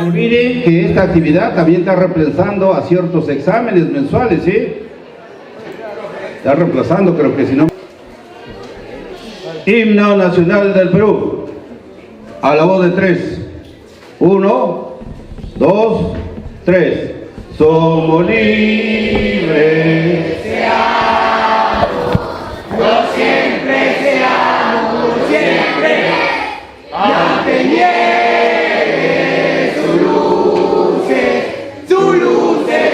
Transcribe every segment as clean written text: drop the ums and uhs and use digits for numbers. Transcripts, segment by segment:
olviden que esta actividad también está reemplazando a ciertos exámenes mensuales, ¿sí? Está reemplazando, creo que si no. Himno Nacional del Perú. A la voz de 3. 1, 2, 3. Somos libres. No siempre seamos, siempre, aunque niegue sus luces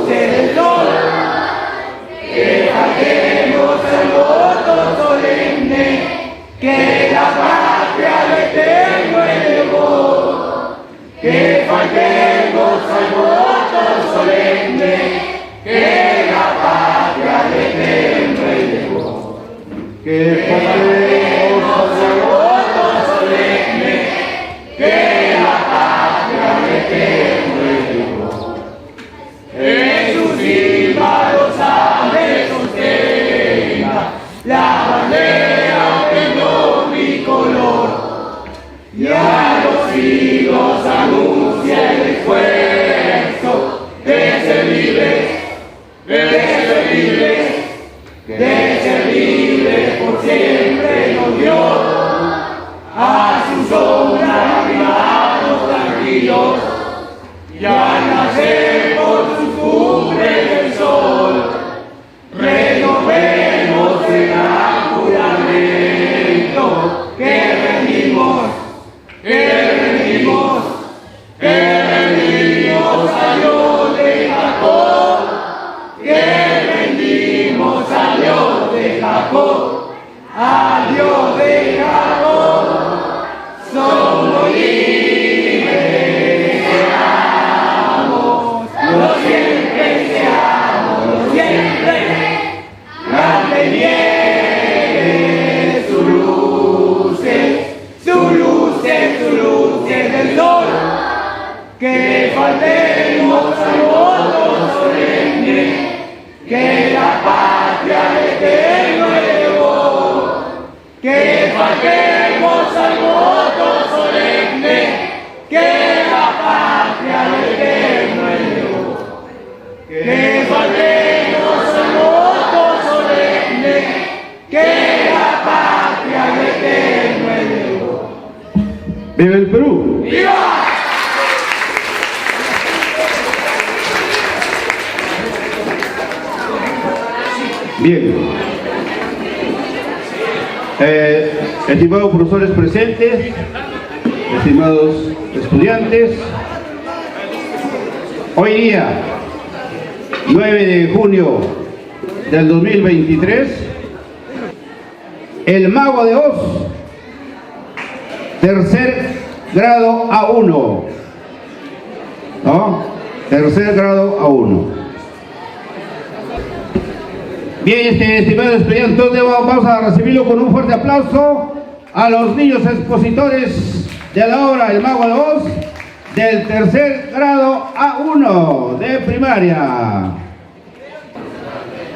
del sol, que faltemos al voto solemne, que la patria al eterno elevó, que faltemos al voto solemne, que la patria al eterno elevó. Que pasemos al voto solemne, que la patria al eterno elevó. En sus cimas los Andes sostenga la bandera que dio bicolor, y a los siglos anuncia el esfuerzo de ser libres, de ser libres, de ser libres por siempre nos dio. A su sombra caminamos tranquilos, y al nacer por sus cumbres del sol, renovemos el gran juramento que rendimos a Dios de Jacob, que rendimos a Dios de Jacob, a Dios de Jacob. Somos libres, seamos, no siempre seamos, no siempre, grande niegue sus luces del sol, que faltemos al voto solemne, que la patria al eterno elevó, que faltemos al voto solemne, que la patria al eterno elevó, que faltemos al voto solemne, que la patria al eterno elevó. ¡Viva el Perú! ¡Viva! Bien. Estimados profesores presentes, estimados estudiantes, hoy día, 9 de junio del 2023, el Mago de Oz, tercer grado A1, ¿no? Tercer grado A1. Bien, estimados estudiantes, entonces vamos a recibirlo con un fuerte aplauso a los niños expositores de la obra El Mago de Oz, del tercer grado A1 de primaria.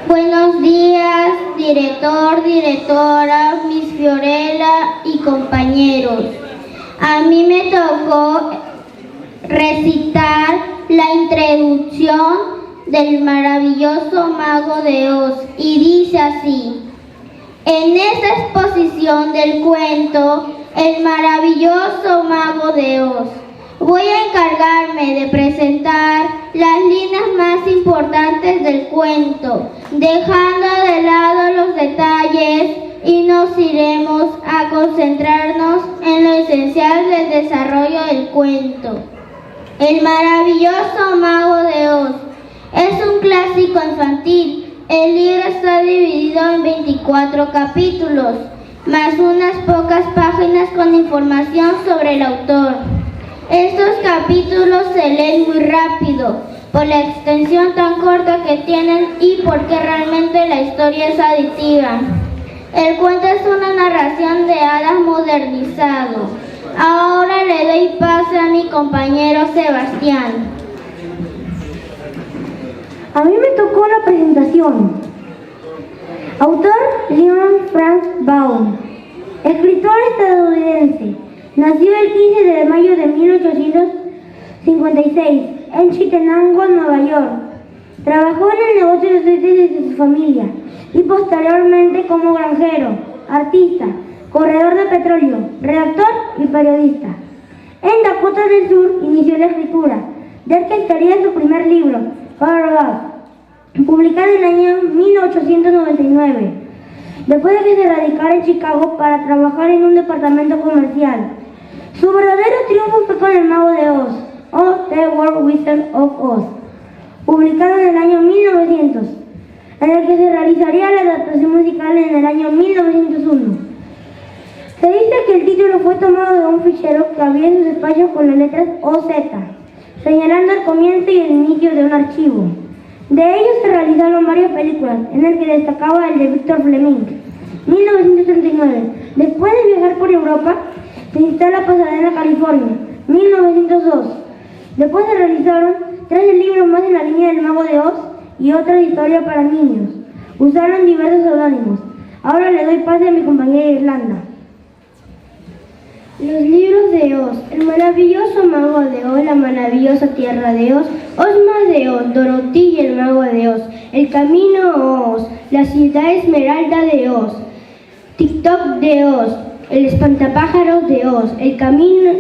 Buenos días, director, directora, Miss Fiorella y compañeros. A mí me tocó recitar la introducción del maravilloso Mago de Oz y dice así: en esta exposición del cuento El maravilloso Mago de Oz, voy a encargarme de presentar las líneas más importantes del cuento, dejando de lado los detalles, y nos iremos a concentrarnos en lo esencial del desarrollo del cuento. El maravilloso Mago de Oz es un clásico infantil. El libro está dividido en 24 capítulos, más unas pocas páginas con información sobre el autor. Estos capítulos se leen muy rápido, por la extensión tan corta que tienen y porque realmente la historia es adictiva. El cuento es una narración de hadas modernizado. Ahora le doy pase a mi compañero Sebastián. A mí me tocó la presentación. Autor Leon Frank Baum, escritor estadounidense. Nació el 15 de mayo de 56, en Chitenango, Nueva York. Trabajó en el negocio de aceites de su familia y posteriormente como granjero, artista, corredor de petróleo, redactor y periodista. En Dakota del Sur inició la escritura, del que estaría su primer libro, Paragraph, publicado en el año 1899, después de que se radicara en Chicago para trabajar en un departamento comercial. Su verdadero triunfo fue con El Mago de Oz, o The World Wizard of Oz, publicado en el año 1900, en el que se realizaría la adaptación musical en el año 1901. Se dice que el título fue tomado de un fichero que había en sus espacios con las letras OZ, señalando el comienzo y el inicio de un archivo. De ellos se realizaron varias películas, en el que destacaba el de Victor Fleming, 1939. Después de viajar por Europa, se instala en Pasadena, California, 1902. Después se realizaron 3 libros más en la línea del Mago de Oz y otra historia para niños. Usaron diversos seudónimos. Ahora le doy pase a mi compañera Irlanda. Los libros de Oz, el maravilloso Mago de Oz, la maravillosa tierra de Oz, Ozma de Oz, Dorothy y el Mago de Oz, el camino Oz, la ciudad esmeralda de Oz, TikTok de Oz, el espantapájaros de Oz, el camino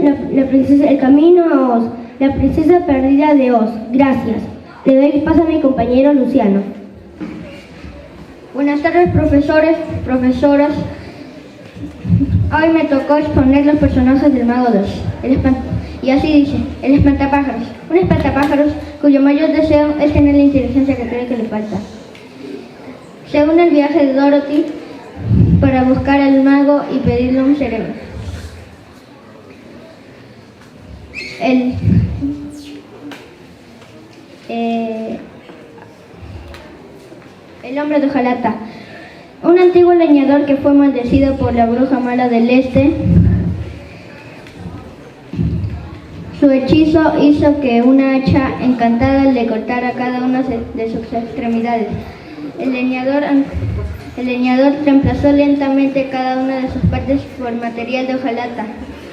a Oz, la princesa perdida de Oz. Gracias. Le doy paso a mi compañero Luciano. Buenas tardes, profesores, profesoras. Hoy me tocó exponer los personajes del Mago de Oz. Y así dice, el espantapájaros. Un espantapájaros cuyo mayor deseo es tener la inteligencia que cree que le falta. Según el viaje de Dorothy para buscar al mago y pedirle un cerebro. El hombre de hojalata. Un antiguo leñador que fue maldecido por la bruja mala del este. Su hechizo hizo que una hacha encantada le cortara cada una de sus extremidades. El leñador reemplazó lentamente cada una de sus partes por material de hojalata,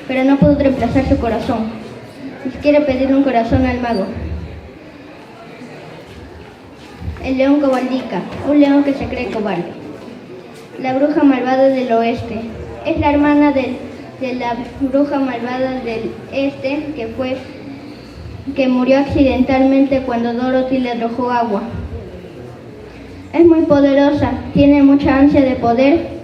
pero no pudo reemplazar su corazón. Quiere pedirle un corazón al mago. El león cobardica, un león que se cree cobarde. La bruja malvada del oeste. Es la hermana de la bruja malvada del este que murió accidentalmente cuando Dorothy le arrojó agua. Es muy poderosa, tiene mucha ansia de poder.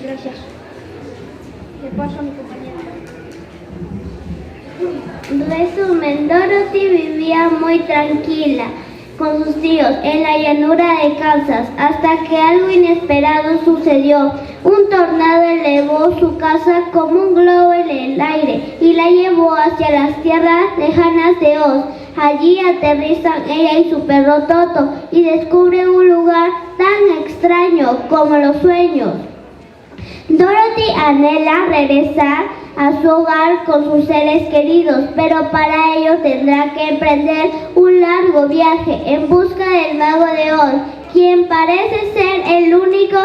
Gracias. Le paso a mi compañera. Resumen, Dorothy vivía muy tranquila con sus tíos en la llanura de Kansas hasta que algo inesperado sucedió. Un tornado elevó su casa como un globo en el aire y la llevó hacia las tierras lejanas de Oz. Allí aterrizan ella y su perro Toto y descubren un lugar tan extraño como los sueños. Dorothy anhela regresar a su hogar con sus seres queridos, pero para ello tendrá que emprender un largo viaje en busca del Mago de Oz, quien parece ser el único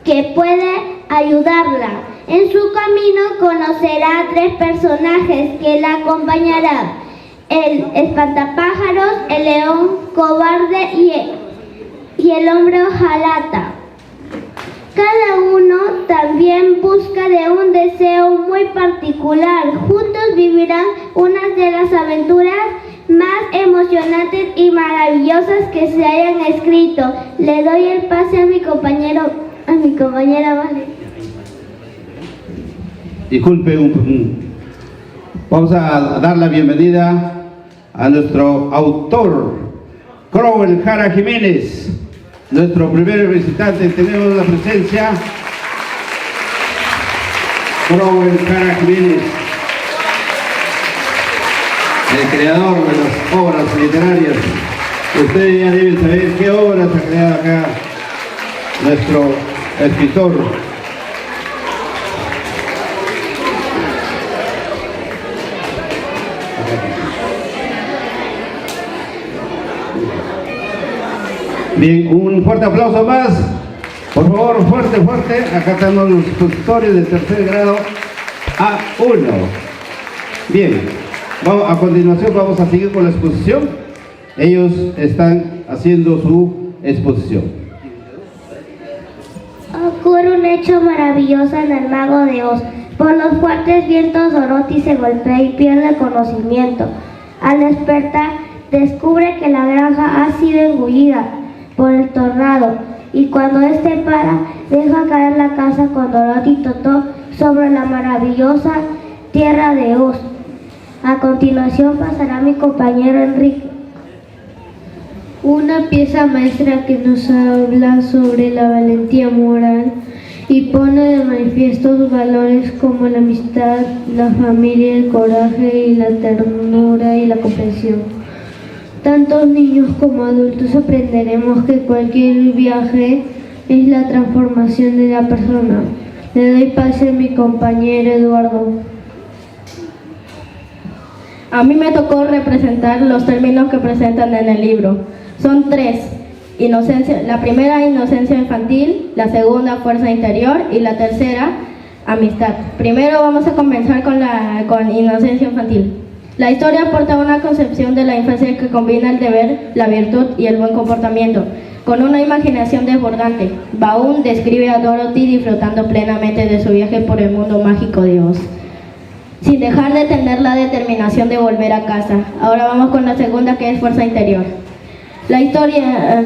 que puede ayudarla. En su camino conocerá a 3 personajes que la acompañarán: el espantapájaros, el león cobarde y el hombre hojalata. Cada uno también busca de un deseo muy particular. Juntos vivirán una de las aventuras más emocionantes y maravillosas que se hayan escrito. Le doy el pase a mi compañera Vale. Disculpe, vamos a dar la bienvenida a nuestro autor, Crowell Jara Jiménez. Nuestro primer visitante, tenemos la presencia, Crowell Jara Jiménez, el creador de las obras literarias. Ustedes ya deben saber qué obras ha creado acá nuestro escritor. Bien, un fuerte aplauso más. Por favor, fuerte, fuerte. Acá están los expositores del tercer grado A1. Bien, a continuación vamos a seguir con la exposición. Ellos están haciendo su exposición. Ocurre un hecho maravilloso en el Mago de Oz. Por los fuertes vientos, Dorothy se golpea y pierde conocimiento. Al despertar, descubre que la granja ha sido engullida por el tornado, y cuando este para, deja caer la casa con Dorothy y Totó sobre la maravillosa tierra de Oz. A continuación pasará mi compañero Enrique. Una pieza maestra que nos habla sobre la valentía moral y pone de manifiesto valores como la amistad, la familia, el coraje y la ternura y la comprensión. Tantos niños como adultos aprenderemos que cualquier viaje es la transformación de la persona. Le doy pase a mi compañero Eduardo. A mí me tocó representar los términos que presentan en el libro. Son 3. Inocencia, la primera, inocencia infantil, la segunda, fuerza interior, y la tercera, amistad. Primero vamos a comenzar con inocencia infantil. La historia aporta una concepción de la infancia que combina el deber, la virtud y el buen comportamiento, con una imaginación desbordante. Baum describe a Dorothy disfrutando plenamente de su viaje por el mundo mágico de Oz, sin dejar de tener la determinación de volver a casa. Ahora vamos con la segunda, que es fuerza interior. La historia,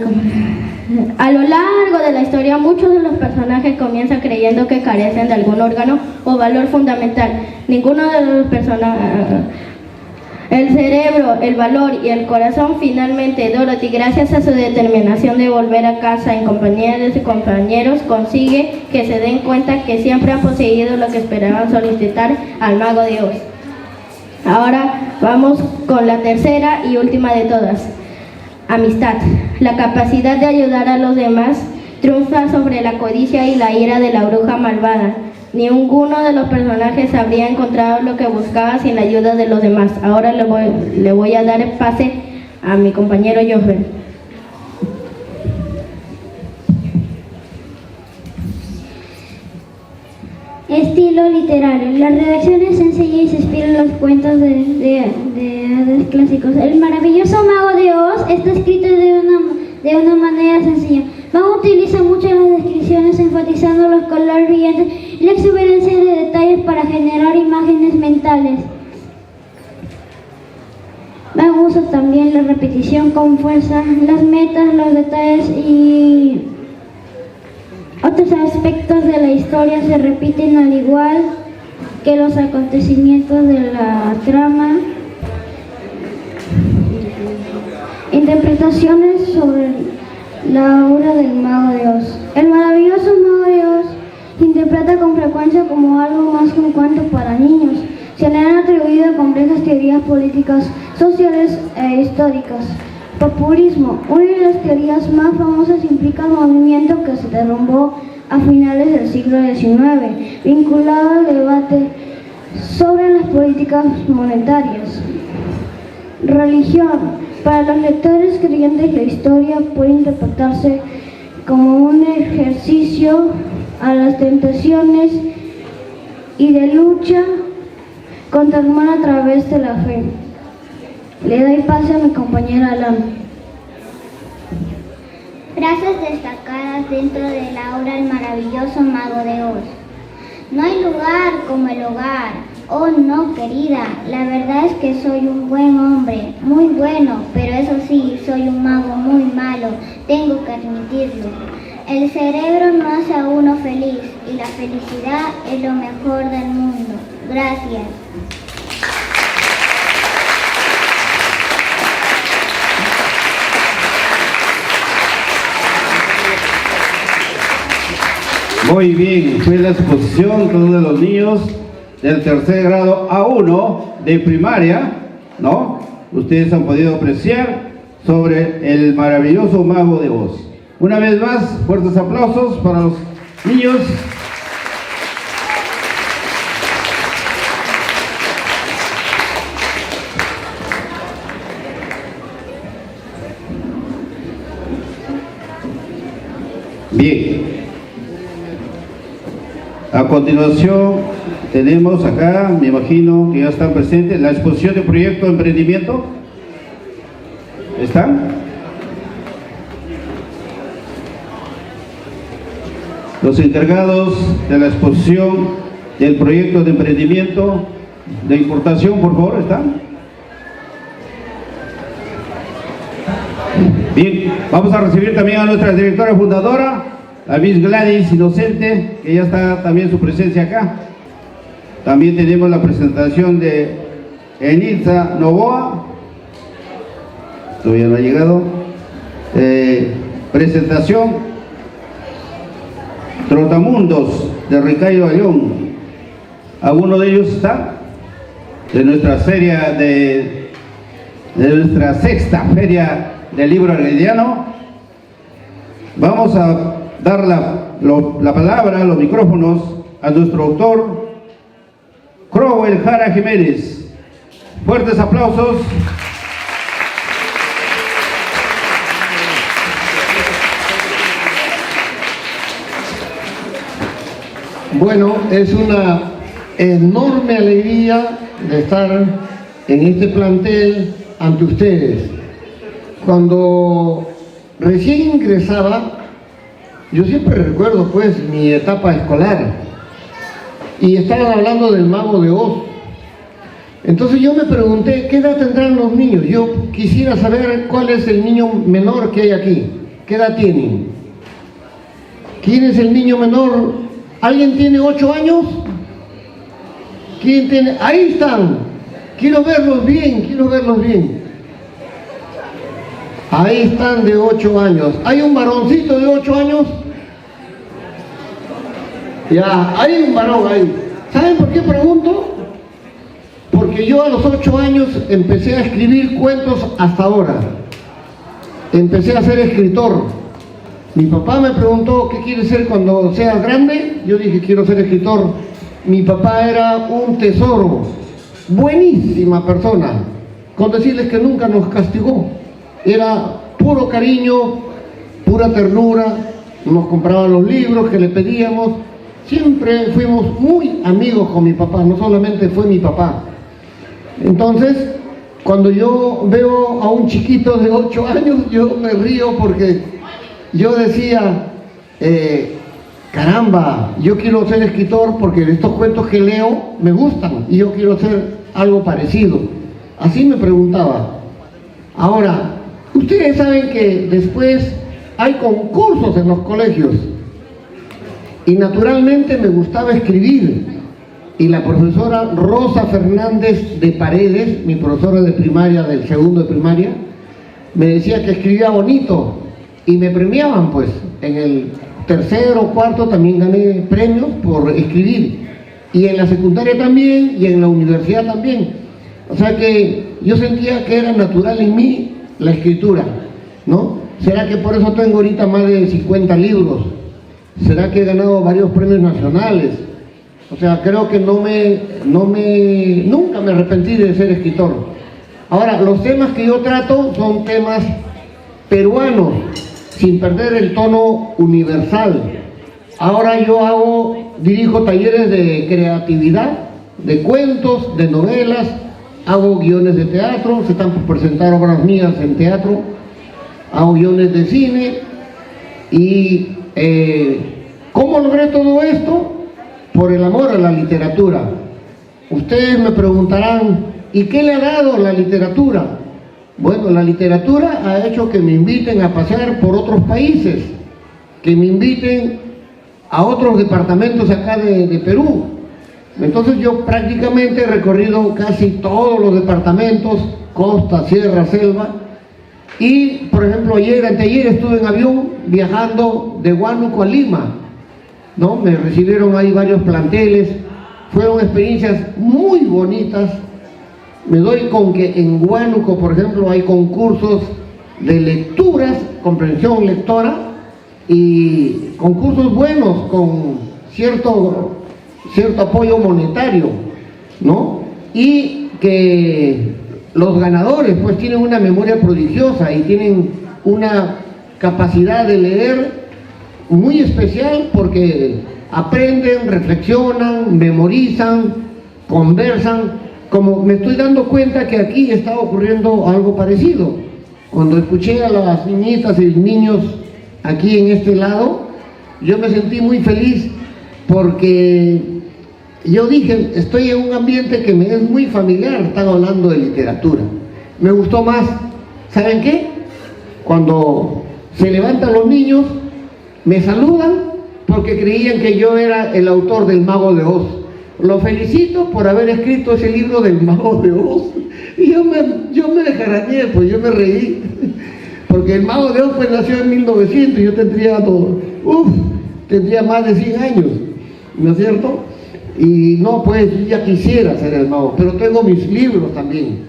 a lo largo de la historia, muchos de los personajes comienzan creyendo que carecen de algún órgano o valor fundamental. Ninguno de los personajes, el cerebro, el valor y el corazón. Finalmente, Dorothy, gracias a su determinación de volver a casa en compañía de sus compañeros, consigue que se den cuenta que siempre han poseído lo que esperaban solicitar al Mago de Oz. Ahora vamos con la tercera y última de todas. Amistad. La capacidad de ayudar a los demás triunfa sobre la codicia y la ira de la bruja malvada. Ninguno de los personajes habría encontrado lo que buscaba sin la ayuda de los demás. Ahora le voy a dar pase a mi compañero Jofer. Estilo literario. La redacción es sencilla y se inspira en los cuentos de hadas clásicos. El maravilloso Mago de Oz está escrito de una manera sencilla. Mago utiliza mucho las descripciones, enfatizando los colores brillantes y la exuberancia de detalles para generar imágenes mentales. Mago usa también la repetición con fuerza, las metas, los detalles y otros aspectos de la historia se repiten al igual que los acontecimientos de la trama. Interpretaciones sobre la obra del Mago de Oz. El maravilloso Mago de Oz se interpreta con frecuencia como algo más que un cuento para niños. Se le han atribuido complejas teorías políticas, sociales e históricas. Populismo. Una de las teorías más famosas implica el movimiento que se derrumbó a finales del siglo XIX, vinculado al debate sobre las políticas monetarias. Religión. Para los lectores creyentes, la historia puede interpretarse como un ejercicio a las tentaciones y de lucha contra el mal a través de la fe. Le doy pase a mi compañera Alan. Frases destacadas dentro de la obra El maravilloso Mago de Oz. No hay lugar como el hogar. Oh no, querida, la verdad es que soy un buen hombre, muy bueno, pero eso sí, soy un mago muy malo, tengo que admitirlo. El cerebro no hace a uno feliz y la felicidad es lo mejor del mundo. Gracias. Muy bien, fue la exposición todos de los niños del tercer grado A1 de primaria, ¿no? Ustedes han podido apreciar sobre el maravilloso Mago de Oz. Una vez más, fuertes aplausos para los niños. Bien. A continuación tenemos acá, me imagino que ya están presentes, la exposición de proyecto de emprendimiento. ¿Están? Los encargados de la exposición del proyecto de emprendimiento de importación, por favor, ¿están? Bien, vamos a recibir también a nuestra directora fundadora, la Miss Gladys Inocente, que ya está también su presencia acá. También tenemos la presentación de Enilza Novoa, todavía no ha llegado. Presentación Trotamundos de Ricardo Ayón. ¿Alguno de ellos está? De nuestra feria de nuestra sexta feria del libro herediano. Vamos a dar la palabra, los micrófonos a nuestro autor, Crowell Jara Jiménez. Fuertes aplausos. Bueno, es una enorme alegría de estar en este plantel ante ustedes. Cuando recién ingresaba, yo siempre recuerdo pues mi etapa escolar y estaban hablando del Mago de Oz. Entonces yo me pregunté, ¿qué edad tendrán los niños? Yo quisiera saber cuál es el niño menor que hay aquí. ¿Qué edad tienen? ¿Quién es el niño menor? ¿Alguien tiene 8 años? ¿Quién tiene? Ahí están. Quiero verlos bien, quiero verlos bien. Ahí están de 8 años. ¿Hay un varoncito de 8 años? Ya, hay un varón ahí. ¿Saben por qué pregunto? Porque yo a los 8 años empecé a escribir cuentos hasta ahora. Empecé a ser escritor. Mi papá me preguntó, ¿qué quieres ser cuando seas grande? Yo dije, quiero ser escritor. Mi papá era un tesoro, buenísima persona, con decirles que nunca nos castigó. Era puro cariño, pura ternura, nos compraba los libros que le pedíamos. Siempre fuimos muy amigos con mi papá, no solamente fue mi papá. Entonces, cuando yo veo a un chiquito de 8 años, yo me río porque yo decía, caramba, yo quiero ser escritor porque estos cuentos que leo me gustan y yo quiero hacer algo parecido. Así me preguntaba. Ahora, ustedes saben que después hay concursos en los colegios y naturalmente me gustaba escribir. Y la profesora Rosa Fernández de Paredes, mi profesora de primaria, del segundo de primaria, me decía que escribía bonito. Y me premiaban pues, en el tercero o cuarto también gané premios por escribir. Y en la secundaria también, y en la universidad también. O sea que yo sentía que era natural en mí la escritura, ¿no? ¿Será que por eso tengo ahorita más de 50 libros? ¿Será que he ganado varios premios nacionales? O sea, creo que nunca me arrepentí de ser escritor. Ahora, los temas que yo trato son temas peruanos, sin perder el tono universal. Ahora yo dirijo talleres de creatividad, de cuentos, de novelas, hago guiones de teatro, se están por presentar obras mías en teatro, hago guiones de cine. Y ¿cómo logré todo esto? Por el amor a la literatura. Ustedes me preguntarán, ¿y qué le ha dado la literatura? Bueno, la literatura ha hecho que me inviten a pasear por otros países, que me inviten a otros departamentos acá de Perú. Entonces yo prácticamente he recorrido casi todos los departamentos, costa, sierra, selva. Y, por ejemplo, anteayer estuve en avión viajando de Huánuco a Lima, ¿no? Me recibieron ahí varios planteles, fueron experiencias muy bonitas. Me doy con que en Huánuco, por ejemplo, hay concursos de lecturas, comprensión lectora, y concursos buenos con cierto apoyo monetario, ¿no? Y que los ganadores pues tienen una memoria prodigiosa y tienen una capacidad de leer muy especial porque aprenden, reflexionan, memorizan, conversan. Como me estoy dando cuenta que aquí está ocurriendo algo parecido. Cuando escuché a las niñitas y niños aquí en este lado, yo me sentí muy feliz porque yo dije, estoy en un ambiente que me es muy familiar, están hablando de literatura. Me gustó más, ¿saben qué? Cuando se levantan los niños, me saludan porque creían que yo era el autor del Mago de Oz. Lo felicito por haber escrito ese libro del Mago de Oz. Y yo me desjarañé, pues yo me reí. Porque el Mago de Oz pues nació en 1900, yo tendría más de 100 años, ¿no es cierto? Y no, pues yo ya quisiera ser el mago, pero tengo mis libros también.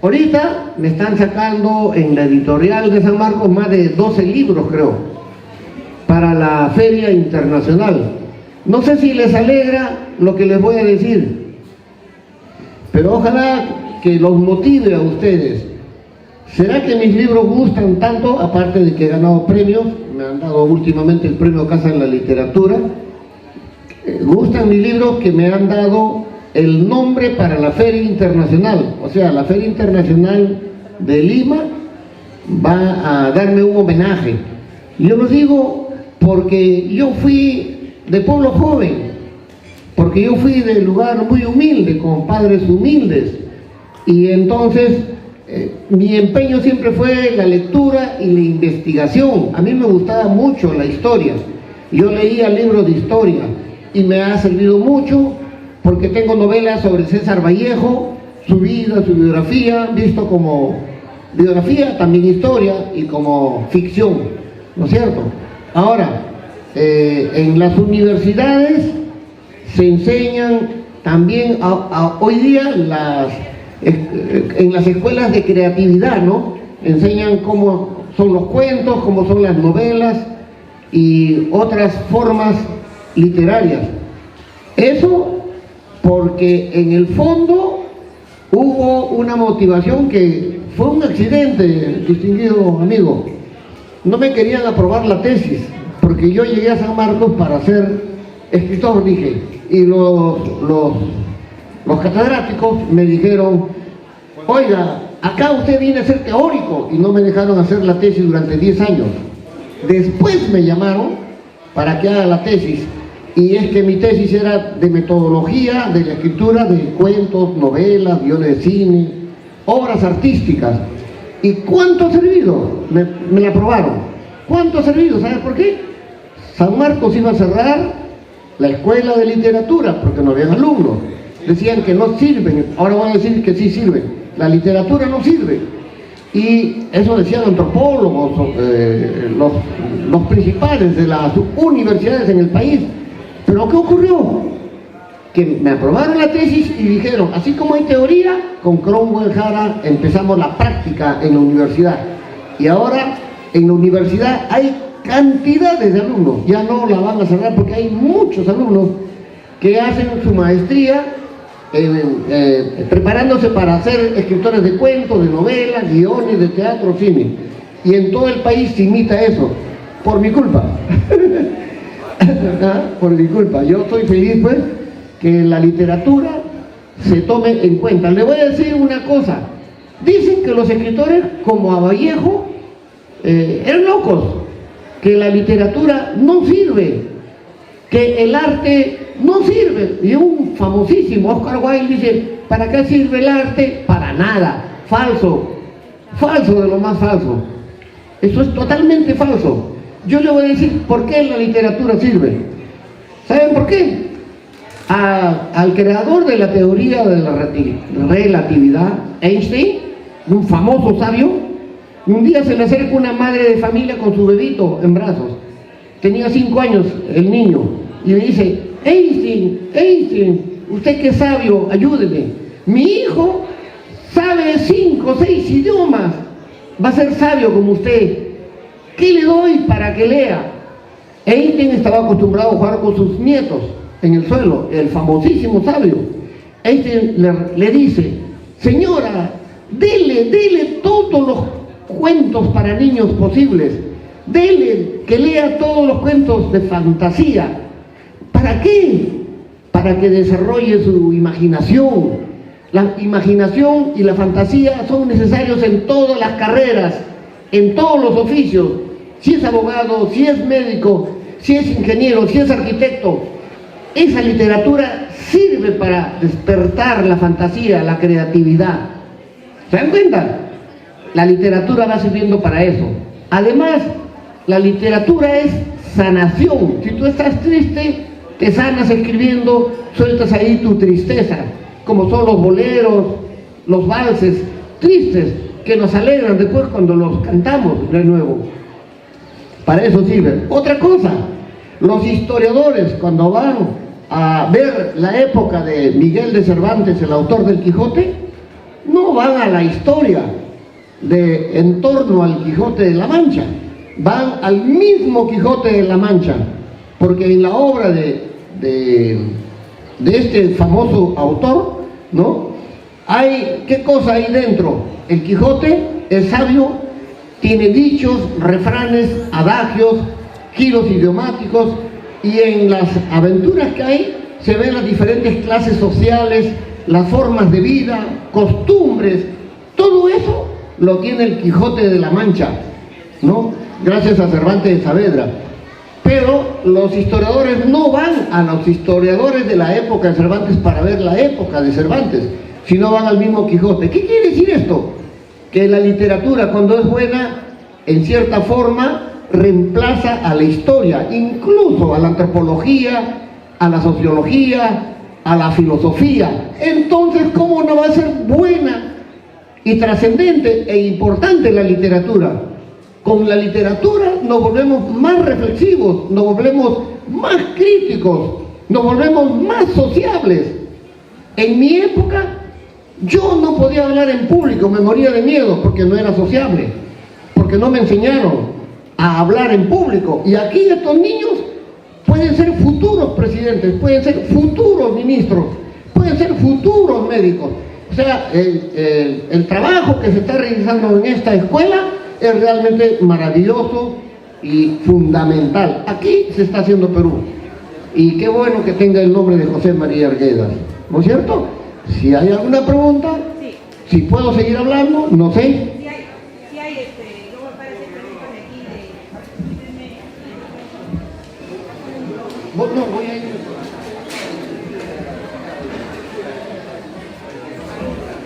Ahorita me están sacando en la editorial de San Marcos más de 12 libros, creo, para la Feria Internacional. No sé si les alegra lo que les voy a decir, pero ojalá que los motive a ustedes. ¿Será que mis libros gustan tanto, aparte de que he ganado premios? Me han dado últimamente el premio Casa en la Literatura. Gustan mis libros que me han dado el nombre para la Feria Internacional. O sea, la Feria Internacional de Lima va a darme un homenaje. Yo lo digo porque yo fui de pueblo joven, porque yo fui de lugar muy humilde, con padres humildes, y entonces mi empeño siempre fue la lectura y la investigación. A mí me gustaba mucho la historia. Yo leía libros de historia y me ha servido mucho porque tengo novelas sobre César Vallejo, su vida, su biografía, visto como biografía, también historia y como ficción, ¿no es cierto? Ahora, en las universidades se enseñan también hoy día en las escuelas de creatividad, ¿no? Enseñan cómo son los cuentos, cómo son las novelas y otras formas literarias. Eso porque en el fondo hubo una motivación que fue un accidente, distinguido amigo. No me querían aprobar la tesis, porque yo llegué a San Marcos para ser escritor, dije, y los catedráticos me dijeron, oiga, acá usted viene a ser teórico, y no me dejaron hacer la tesis durante 10 años. Después me llamaron para que haga la tesis, y es que mi tesis era de metodología de la escritura de cuentos, novelas, guiones de cine, obras artísticas. ¿Y cuánto ha servido? Me la aprobaron. ¿Cuánto ha servido? ¿Sabes por qué? San Marcos iba a cerrar la escuela de literatura porque no habían alumnos. Decían que no sirven, ahora van a decir que sí sirven. La literatura no sirve. Y eso decían antropólogos, los principales de las universidades en el país. Pero ¿qué ocurrió? Que me aprobaron la tesis y dijeron, así como hay teoría, con Cromwell Jara empezamos la práctica en la universidad. Y ahora en la universidad hay cantidades de alumnos, ya no la van a cerrar porque hay muchos alumnos que hacen su maestría preparándose para ser escritores de cuentos, de novelas, guiones, de teatro, cine. Y en todo el país se imita eso, por mi culpa. Por mi culpa. Yo estoy feliz pues que la literatura se tome en cuenta. Le voy a decir una cosa. Dicen que los escritores como a Vallejo eran locos, que la literatura no sirve, que el arte no sirve. Y un famosísimo, Oscar Wilde, dice, ¿para qué sirve el arte? Para nada. Falso. Falso de lo más falso. Eso es totalmente falso. Yo le voy a decir por qué la literatura sirve. ¿Saben por qué? Al creador de la teoría de la relatividad, Einstein, un famoso sabio, un día se le acerca una madre de familia con su bebito en brazos. Tenía 5 años el niño y le dice, Einstein, usted que es sabio, ayúdeme. Mi hijo sabe 5 o 6 idiomas, va a ser sabio como usted. ¿Qué le doy para que lea? Einstein estaba acostumbrado a jugar con sus nietos en el suelo, el famosísimo sabio. Einstein le dice, señora, dele todos los cuentos para niños posibles, Dele que lea todos los cuentos de fantasía. ¿Para qué? Para que desarrolle su imaginación. La imaginación y la fantasía son necesarios en todas las carreras, en todos los oficios. Si es abogado, si es médico, si es ingeniero, si es arquitecto, esa literatura sirve para despertar la fantasía, la creatividad. ¿Se dan cuenta? La literatura va sirviendo para eso. Además, la literatura es sanación. Si tú estás triste, te sanas escribiendo, sueltas ahí tu tristeza, como son los boleros, los valses tristes, que nos alegran después cuando los cantamos de nuevo. Para eso sirve. Otra cosa, los historiadores, cuando van a ver la época de Miguel de Cervantes, el autor del Quijote, no van a la historia en torno al Quijote de la Mancha, van al mismo Quijote de la Mancha, porque en la obra de este famoso autor, ¿no? ¿Qué cosa hay dentro? El Quijote es sabio, tiene dichos, refranes, adagios, giros idiomáticos, y en las aventuras que hay se ven las diferentes clases sociales, las formas de vida, costumbres, todo eso lo tiene el Quijote de la Mancha, ¿no? Gracias a Cervantes de Saavedra. Pero los historiadores no van a los historiadores de la época de Cervantes para ver la época de Cervantes, sino van al mismo Quijote. ¿Qué quiere decir esto? Que la literatura, cuando es buena, en cierta forma reemplaza a la historia, incluso a la antropología, a la sociología, a la filosofía. Entonces, ¿cómo no va a ser buena y trascendente e importante la literatura? Con la literatura nos volvemos más reflexivos, nos volvemos más críticos, nos volvemos más sociables. En mi época, yo no podía hablar en público, me moría de miedo porque no era sociable, porque no me enseñaron a hablar en público. Y aquí estos niños pueden ser futuros presidentes, pueden ser futuros ministros, pueden ser futuros médicos. O sea, el trabajo que se está realizando en esta escuela es realmente maravilloso y fundamental. Aquí se está haciendo Perú. Y qué bueno que tenga el nombre de José María Arguedas, ¿no es cierto? Si hay alguna pregunta, sí. Si puedo seguir hablando, no sé. Sí hay luego aparecen preguntas de aquí No, voy a ir.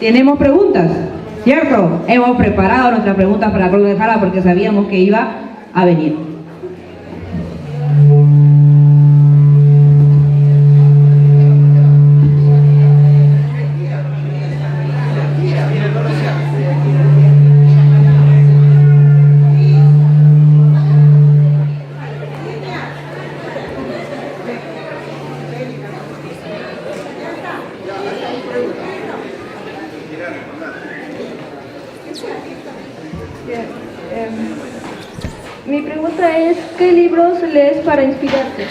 Tenemos preguntas, ¿cierto? Hemos preparado nuestras preguntas para Cruz de Jara porque sabíamos que iba a venir. Mi pregunta es, ¿qué libros lees para inspirarte?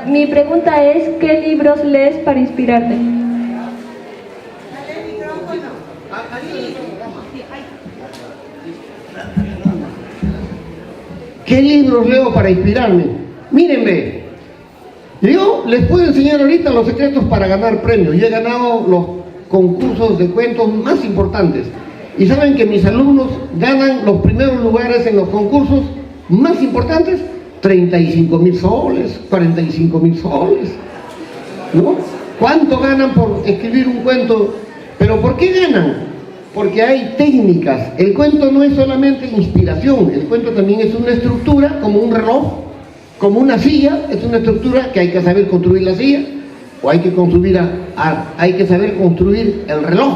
Mi pregunta es, ¿qué libros lees para inspirarte? ¿Qué libros leo para inspirarme? Mírenme, yo les puedo enseñar ahorita los secretos para ganar premios. Yo he ganado los concursos de cuentos más importantes. Y saben que mis alumnos ganan los primeros lugares en los concursos más importantes, 35.000 soles, 45.000 soles, ¿no? ¿Cuánto ganan por escribir un cuento? ¿Pero por qué ganan? Porque hay técnicas. El cuento no es solamente inspiración, el cuento también es una estructura, como un reloj, como una silla, es una estructura que hay que saber construir la silla, o hay que saber construir el reloj.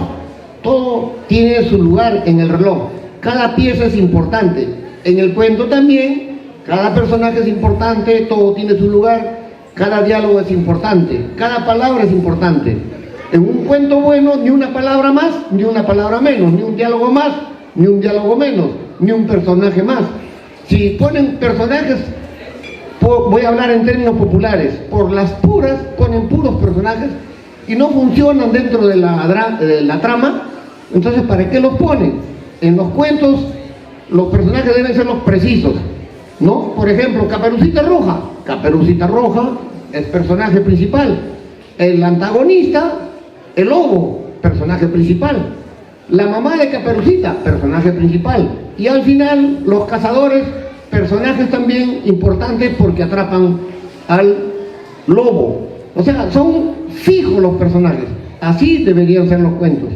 Todo tiene su lugar en el reloj. Cada pieza es importante. En el cuento también, cada personaje es importante, todo tiene su lugar, cada diálogo es importante, cada palabra es importante. En un cuento bueno, ni una palabra más, ni una palabra menos, ni un diálogo más, ni un diálogo menos, ni un personaje más. Si ponen personajes, voy a hablar en términos populares, por las puras ponen puros personajes y no funcionan dentro de la trama, entonces ¿para qué los ponen? En los cuentos los personajes deben ser los precisos, ¿no? Por ejemplo, Caperucita Roja. Caperucita Roja es personaje principal. El antagonista, el lobo, personaje principal. La mamá de Caperucita, personaje principal. Y al final, los cazadores, personajes también importantes porque atrapan al lobo. O sea, son fijos los personajes. Así deberían ser los cuentos.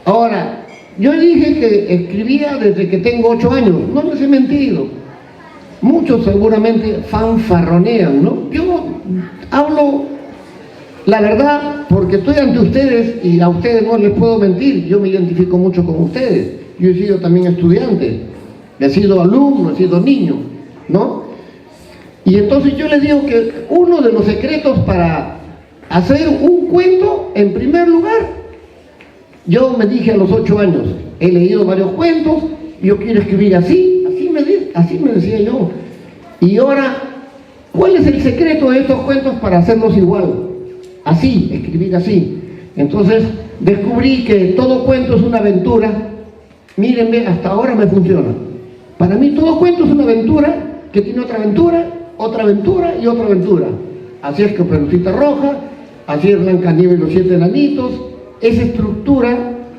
Ahora, yo dije que escribía desde que tengo 8 años. No les he mentido. Muchos seguramente fanfarronean, ¿no? Yo hablo la verdad porque estoy ante ustedes y a ustedes no les puedo mentir. Yo me identifico mucho con ustedes. Yo he sido también estudiante, he sido alumno, he sido niño, ¿no? Y entonces yo les digo que uno de los secretos para hacer un cuento, en primer lugar, yo me dije a los 8 años, he leído varios cuentos, yo quiero escribir así me decía yo. Y ahora, ¿cuál es el secreto de estos cuentos para hacerlos igual? Así, escribir así. Entonces, descubrí que todo cuento es una aventura. Mírenme, hasta ahora me funciona. Para mí todo cuento es una aventura que tiene otra aventura y otra aventura. Así es Caperucita Roja, así es Blancanieves y los 7 enanitos. Esa estructura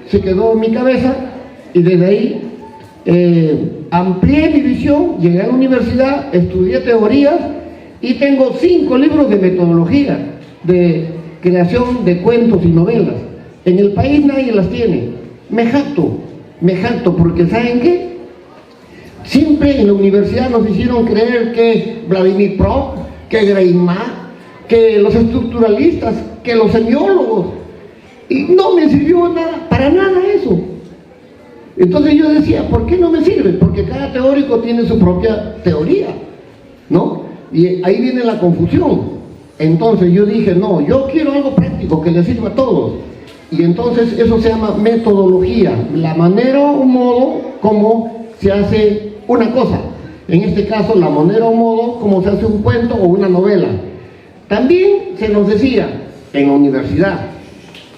se quedó en mi cabeza y desde ahí amplié mi visión, llegué a la universidad, estudié teorías y tengo 5 libros de metodología de creación de cuentos y novelas. En el país nadie las tiene. Me jacto porque ¿saben qué? Siempre en la universidad nos hicieron creer que Vladimir Propp, que Greimas, que los estructuralistas, que los semiólogos, y no me sirvió nada, para nada eso. Entonces yo decía, ¿por qué no me sirve? Porque cada teórico tiene su propia teoría, ¿no? Y ahí viene la confusión. Entonces yo dije, no, yo quiero algo práctico que le sirva a todos. Y entonces eso se llama metodología, la manera o modo como se hace una cosa. En este caso, la manera o modo como se hace un cuento o una novela. También se nos decía en la universidad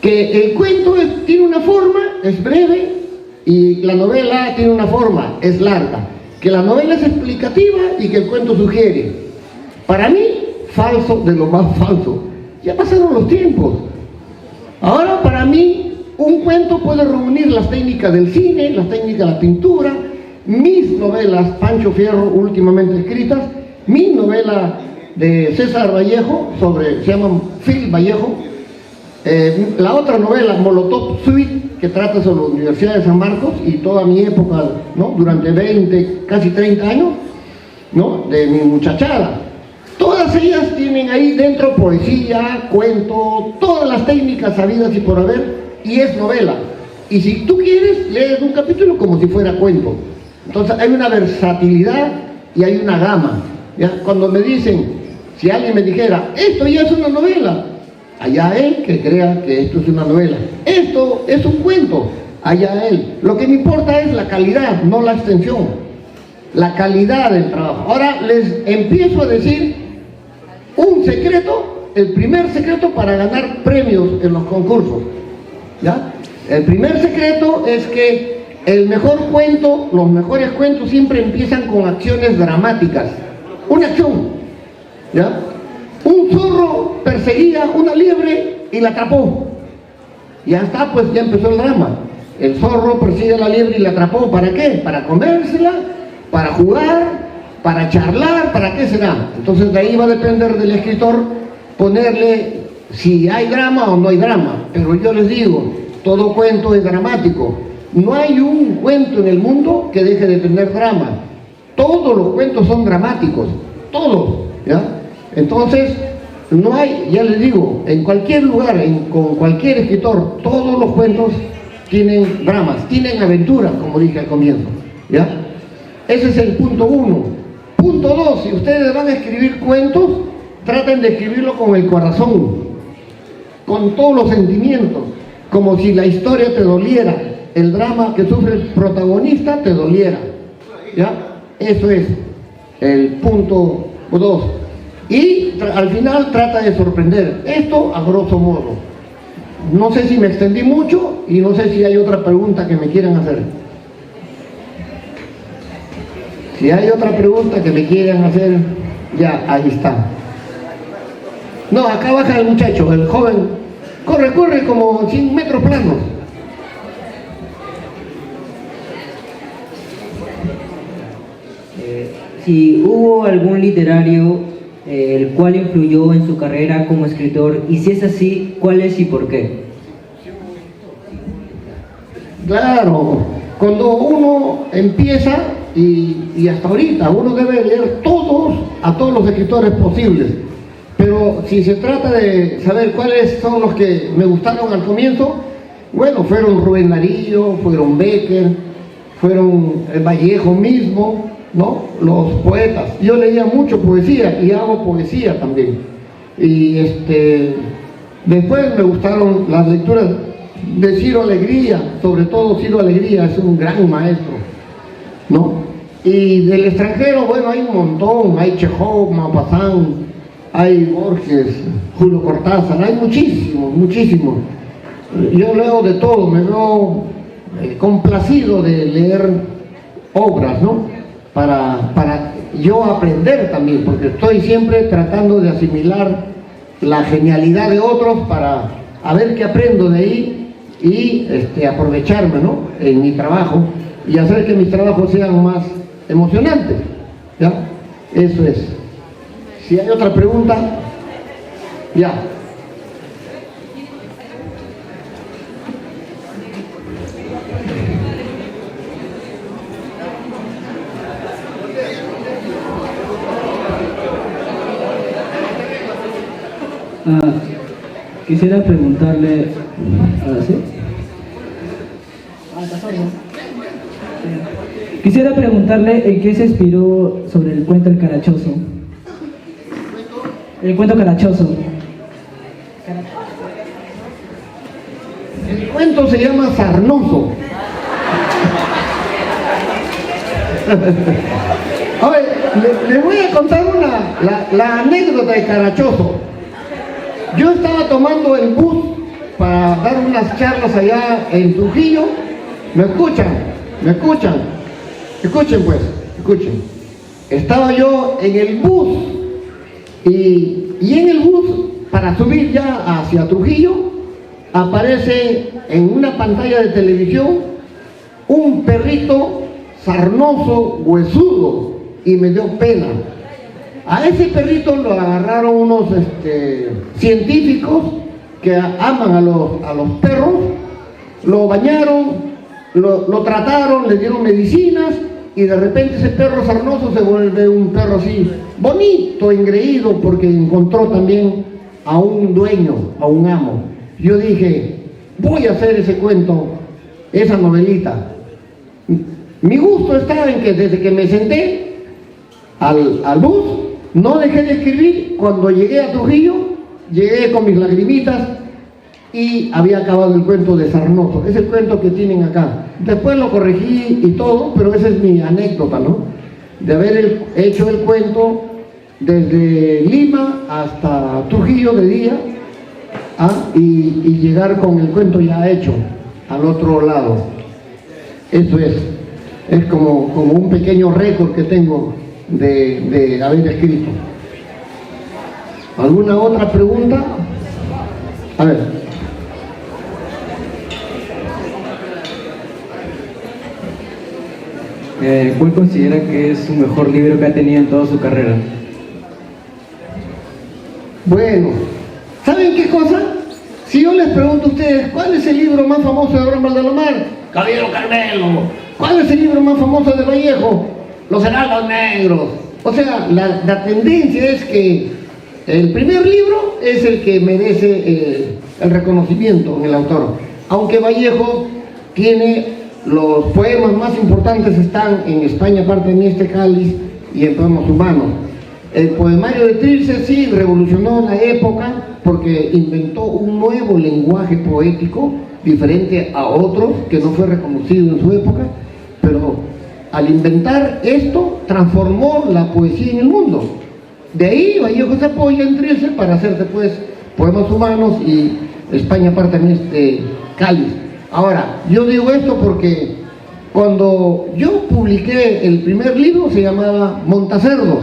que el cuento tiene una forma, es breve, y la novela tiene una forma, es larga. Que la novela es explicativa y que el cuento sugiere. Para mí, falso de lo más falso. Ya pasaron los tiempos. Ahora para mí un cuento puede reunir las técnicas del cine, las técnicas de la pintura, mis novelas, Pancho Fierro últimamente escritas, mi novela de César Vallejo, se llama Phil Vallejo, la otra novela, Molotov Suite, que trata sobre la Universidad de San Marcos y toda mi época, ¿no? Durante 20, casi 30 años, ¿no? De mi muchachada. Todas ellas tienen ahí dentro poesía, cuento, todas las técnicas sabidas y por haber, y es novela. Y si tú quieres, lees un capítulo como si fuera cuento. Entonces hay una versatilidad y hay una gama, ¿ya? Cuando me dicen, si alguien me dijera, esto ya es una novela, allá él que crea que esto es una novela. Esto es un cuento, allá él. Lo que me importa es la calidad, no la extensión. La calidad del trabajo. Ahora les empiezo a decir un secreto, el primer secreto para ganar premios en los concursos, ¿ya? El primer secreto es que el mejor cuento, los mejores cuentos siempre empiezan con acciones dramáticas. Una acción, ¿ya? Un zorro perseguía una liebre y la atrapó. Ya está, pues ya empezó el drama. El zorro persigue a la liebre y la atrapó. ¿Para qué? Para comérsela, para jugar, para charlar, ¿para qué será? Entonces de ahí va a depender del escritor ponerle si hay drama o no hay drama. Pero yo les digo, todo cuento es dramático. No hay un cuento en el mundo que deje de tener drama. Todos los cuentos son dramáticos, todos, ¿ya? Entonces, no hay, ya les digo, en cualquier lugar, con cualquier escritor, todos los cuentos tienen dramas, tienen aventuras, como dije al comienzo, ¿ya? Ese es el punto 1. Punto 2, si ustedes van a escribir cuentos, traten de escribirlo con el corazón, con todos los sentimientos, como si la historia te doliera, el drama que sufre el protagonista te doliera, ¿ya? Eso es el punto 2. Y al final trata de sorprender. Esto a grosso modo. No sé si me extendí mucho y no sé si hay otra pregunta que me quieran hacer. Si hay otra pregunta que me quieran hacer, ya, ahí está. No, acá baja el muchacho, el joven. Corre como 100 metros planos. Si hubo algún literario el cual influyó en su carrera como escritor, y si es así, ¿cuál es y por qué? Claro, cuando uno empieza y hasta ahorita uno debe leer a todos los escritores posibles, pero si se trata de saber cuáles son los que me gustaron al comienzo, bueno, fueron Rubén Darío, fueron Becker, fueron el Vallejo mismo, ¿no? Los poetas. Yo leía mucho poesía y hago poesía también. Y después me gustaron las lecturas de Ciro Alegría, sobre todo Ciro Alegría es un gran maestro, ¿no? Y del extranjero, bueno, hay un montón, hay Chekhov, Maupassant, hay Borges, Julio Cortázar, hay muchísimos. Yo leo de todo, me veo complacido de leer obras, ¿no? Para yo aprender también, porque estoy siempre tratando de asimilar la genialidad de otros para a ver qué aprendo de ahí y aprovecharme, ¿no? En mi trabajo y hacer que mis trabajos sean más emocionantes, ¿ya? Eso es. Si hay otra pregunta, ya. Quisiera preguntarle, ¿sí? Quisiera preguntarle en qué se inspiró sobre el cuento El Carachoso. El cuento Carachoso. El cuento se llama Sarnoso. A ver, le voy a contar la anécdota de Carachoso. Yo estaba tomando el bus para dar unas charlas allá en Trujillo. ¿Me escuchan? Escuchen pues, escuchen. Estaba yo en el bus y en el bus, para subir ya hacia Trujillo, aparece en una pantalla de televisión un perrito sarnoso, huesudo, y me dio pena. A ese perrito lo agarraron unos científicos que aman a los perros, lo bañaron, lo trataron, le dieron medicinas y de repente ese perro sarnoso se vuelve un perro así, bonito, engreído, porque encontró también a un dueño, a un amo. Yo dije, voy a hacer ese cuento, esa novelita. Mi gusto estaba en que desde que me senté al bus, no dejé de escribir. Cuando llegué a Trujillo, llegué con mis lagrimitas y había acabado el cuento de Sarnoso, ese cuento que tienen acá. Después lo corregí y todo, pero esa es mi anécdota, ¿no? De haber hecho el cuento desde Lima hasta Trujillo de día, y llegar con el cuento ya hecho al otro lado. Eso es como un pequeño récord que tengo de haber escrito. ¿Alguna otra pregunta? A ver. ¿Cuál considera que es su mejor libro que ha tenido en toda su carrera? Bueno, ¿saben qué cosa? Si yo les pregunto a ustedes, ¿cuál es el libro más famoso de Abraham Valdelomar? Caballero Carmelo. ¿Cuál es el libro más famoso de Vallejo? Los Heraldos Negros. O sea, la tendencia es que el primer libro es el que merece el reconocimiento en el autor. Aunque Vallejo tiene los poemas más importantes, están en España, aparte de este cáliz, y en Poemas Humanos. El poemario de Trilce sí revolucionó la época porque inventó un nuevo lenguaje poético diferente a otros que no fue reconocido en su época, pero al inventar esto transformó la poesía en el mundo. De ahí Vallejo se apoya en Trilce para hacer después Poemas Humanos y España aparte de Cáliz. Ahora, yo digo esto porque Cuando yo publiqué el primer libro se llamaba Montacerdos,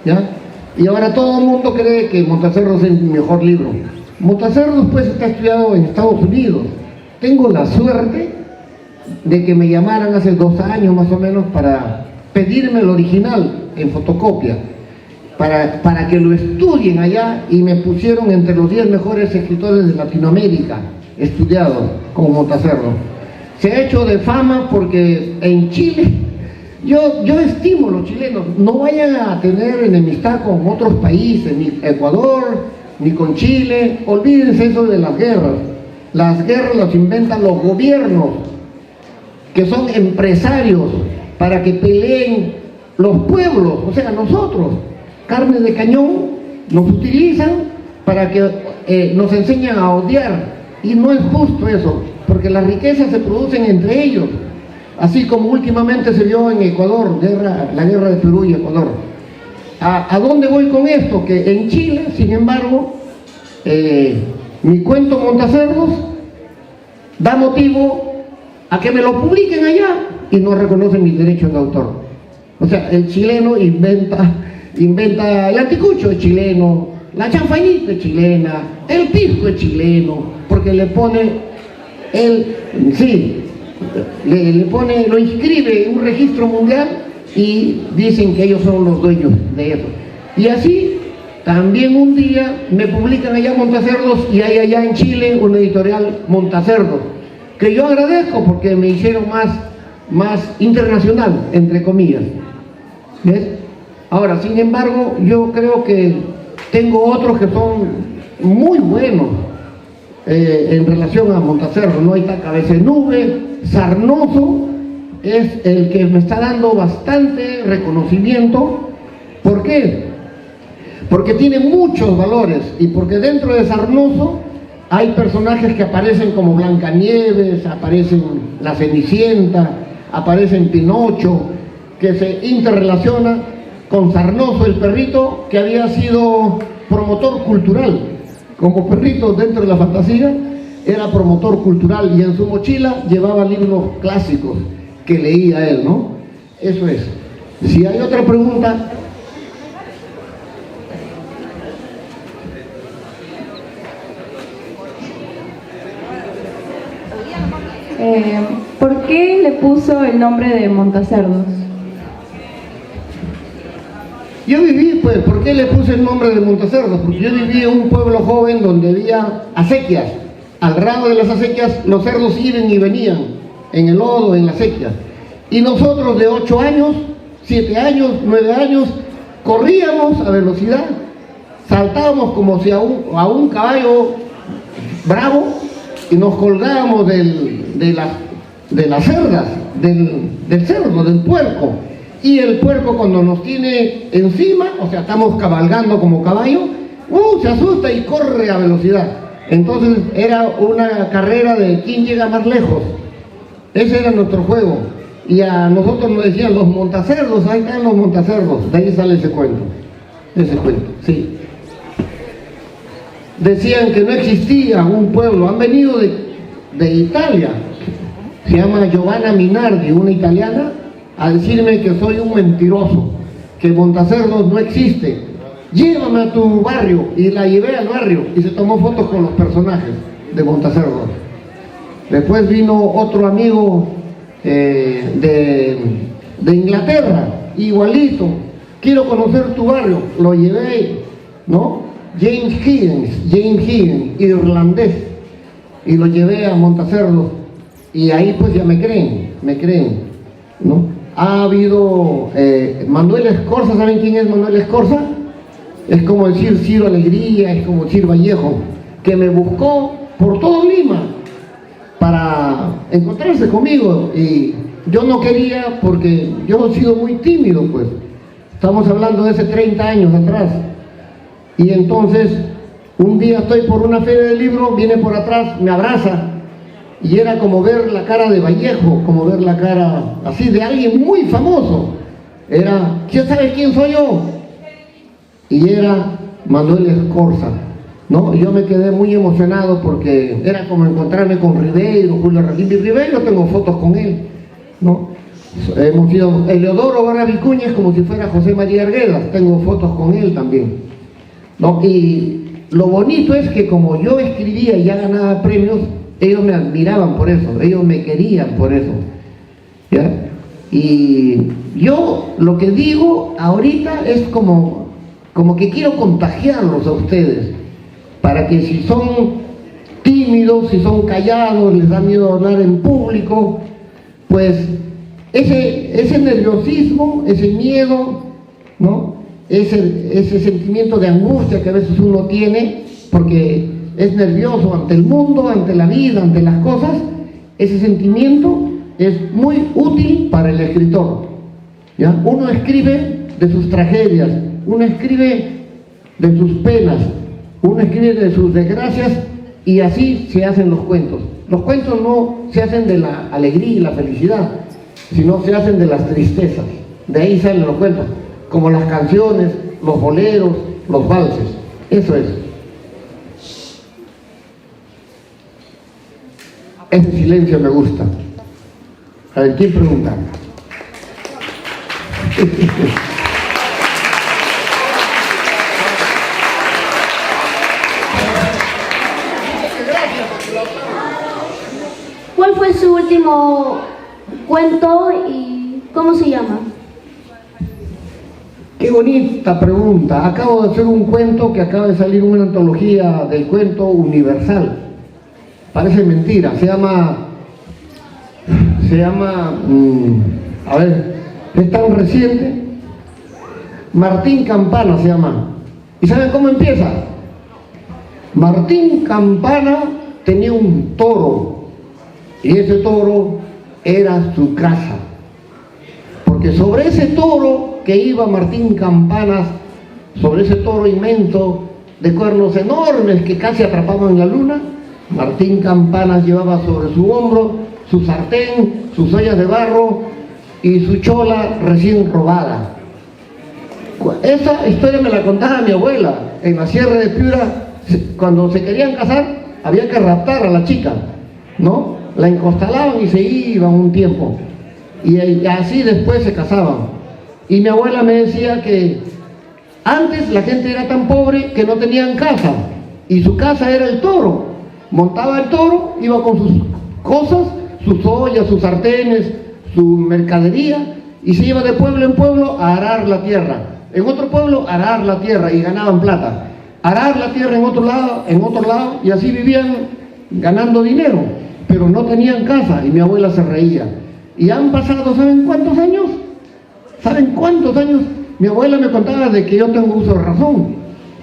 ¿ya? Y ahora todo el mundo cree que Montacerdos es mi mejor libro. Montacerdos pues está estudiado en Estados Unidos. Tengo la suerte de que me llamaran hace 2 años más o menos para pedirme el original en fotocopia, para que lo estudien allá, y me pusieron entre los 10 mejores escritores de Latinoamérica estudiados como Montacerdos. Se ha hecho de fama porque en Chile, yo estimo a los chilenos, no vayan a tener enemistad con otros países, ni Ecuador, ni con Chile, olvídense eso de las guerras. Las guerras las inventan los gobiernos, que son empresarios para que peleen los pueblos, o sea, nosotros, carne de cañón, nos utilizan para que nos enseñan a odiar, y no es justo eso, porque las riquezas se producen entre ellos, así como últimamente se vio en Ecuador, la guerra de Perú y Ecuador. ¿A dónde voy con esto? Que en Chile, sin embargo, mi cuento Montacerdos da motivo a que me lo publiquen allá y no reconocen mis derechos de autor. O sea, el chileno inventa el anticucho es chileno, la chanfainita es chilena, el pisco es chileno, porque le pone lo inscribe en un registro mundial y dicen que ellos son los dueños de eso. Y así también un día me publican allá Montacerdos, y hay allá en Chile una editorial Montacerdos, que yo agradezco porque me hicieron más internacional, entre comillas. ¿Ves? Ahora, sin embargo, yo creo que tengo otros que son muy buenos en relación a Montacerdos, ¿no? Ahí está Cabeza de Nube, Sarnoso es el que me está dando bastante reconocimiento. ¿Por qué? Porque tiene muchos valores, y porque dentro de Sarnoso hay personajes que aparecen como Blancanieves, aparecen la Cenicienta, aparecen Pinocho, que se interrelaciona con Sarnoso, el perrito que había sido promotor cultural. Como perrito dentro de la fantasía, era promotor cultural, y en su mochila llevaba libros clásicos que leía él, ¿no? Eso es. Si hay otra pregunta. ¿Por qué le puso el nombre de Montacerdos? Yo viví, pues, ¿por qué le puse el nombre de Montacerdos? Porque yo viví en un pueblo joven donde había acequias. Al lado de las acequias los cerdos iban y venían en el lodo, en las acequias. Y nosotros de 8 años, 7 años, 9 años, corríamos a velocidad, saltábamos como si a un caballo bravo, y nos colgábamos de las cerdas, del cerdo, del puerco. Y el puerco, cuando nos tiene encima, o sea, estamos cabalgando como caballo, se asusta y corre a velocidad. Entonces era una carrera de quién llega más lejos. Ese era nuestro juego. Y a nosotros nos decían los Montacerdos, ahí están los Montacerdos. De ahí sale ese cuento, sí. Decían que no existía un pueblo, han venido de Italia, se llama Giovanna Minardi, una italiana, a decirme que soy un mentiroso, que Montacerdos no existe. Llévame a tu barrio, y la llevé al barrio y se tomó fotos con los personajes de Montacerdos. Después vino otro amigo de Inglaterra, igualito, quiero conocer tu barrio, lo llevé, ¿no? James Higgins, irlandés, y lo llevé a Montacerdos, y ahí pues ya me creen, ¿no? Ha habido Manuel Escorza. ¿Saben quién es Manuel Escorza? Es como decir Ciro Alegría, es como decir Vallejo, que me buscó por todo Lima para encontrarse conmigo, y yo no quería porque yo he sido muy tímido, pues. Estamos hablando de hace 30 años atrás. Y entonces, un día estoy por una feria del libro, viene por atrás, me abraza, y era como ver la cara de Vallejo, como ver la cara así de alguien muy famoso. Era, ¿quién sabe quién soy yo? Y era Manuel Escorza, ¿no? Y yo me quedé muy emocionado porque era como encontrarme con Ribeiro, Julio Regín Ribeiro, tengo fotos con él. ¿no? Hemos sido Eleodoro Barra Vicuña, es como si fuera José María Arguedas, tengo fotos con él también, ¿no? Y lo bonito es que como yo escribía y ya ganaba premios, ellos me admiraban por eso, ellos me querían por eso, ¿ya? Y yo lo que digo ahorita es como que quiero contagiarlos a ustedes, para que si son tímidos, si son callados, les da miedo hablar en público, pues ese nerviosismo, ese miedo, ¿no? Ese sentimiento de angustia que a veces uno tiene porque es nervioso ante el mundo, ante la vida, ante las cosas, ese sentimiento es muy útil para el escritor, ¿ya? Uno escribe de sus tragedias, uno escribe de sus penas, uno escribe de sus desgracias, y así se hacen los cuentos. Los cuentos no se hacen de la alegría y la felicidad, sino se hacen de las tristezas. De ahí salen los cuentos, como las canciones, los boleros, los valses. Eso es. Ese silencio me gusta. A ver, ¿quién pregunta? ¿Cuál fue su último cuento y cómo se llama? Qué bonita pregunta. Acabo de hacer un cuento que acaba de salir en una antología del cuento universal. Parece mentira. Se llama, a ver, es tan reciente. Martín Campana se llama. ¿Y saben cómo empieza? Martín Campana tenía un toro. Y ese toro era su casa, porque sobre ese toro que iba Martín Campanas, sobre ese toro inmenso de cuernos enormes que casi atrapaban la luna, Martín Campanas llevaba sobre su hombro su sartén, sus ollas de barro y su chola recién robada. Esa historia me la contaba mi abuela en la Sierra de Piura. Cuando se querían casar había que raptar a la chica, ¿no? La encostalaban y se iban un tiempo, y así después se casaban. Y mi abuela me decía que antes la gente era tan pobre que no tenían casa, y su casa era el toro. Montaba el toro, iba con sus cosas, sus ollas, sus sartenes, su mercadería, y se iba de pueblo en pueblo a arar la tierra. En otro pueblo a arar la tierra y ganaban plata. Arar la tierra en otro lado, y así vivían ganando dinero. Pero no tenían casa, y mi abuela se reía. Y han pasado, ¿saben cuántos años? ¿Saben cuántos años? Mi abuela me contaba de que yo tengo uso de razón.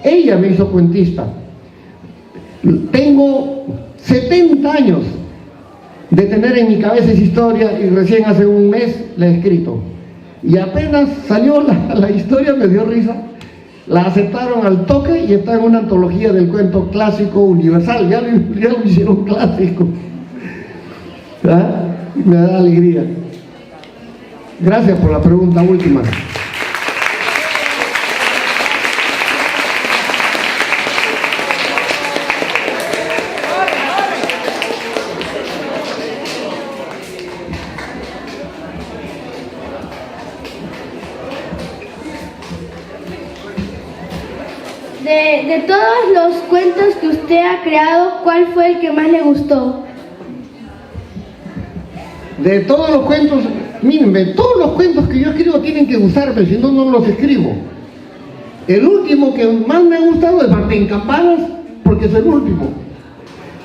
Ella me hizo cuentista. Tengo 70 años de tener en mi cabeza esa historia, y recién hace un mes la he escrito. Y apenas salió la historia, me dio risa. La aceptaron al toque y está en una antología del cuento clásico universal. Ya lo hicieron clásico. ¿Ah? Me da alegría. Gracias por la pregunta última. De todos los cuentos que usted ha creado, ¿cuál fue el que más le gustó? De todos los cuentos, mírenme, todos los cuentos que yo escribo tienen que gustarme, si no, no los escribo. El último que más me ha gustado es Martín Campanas, porque es el último.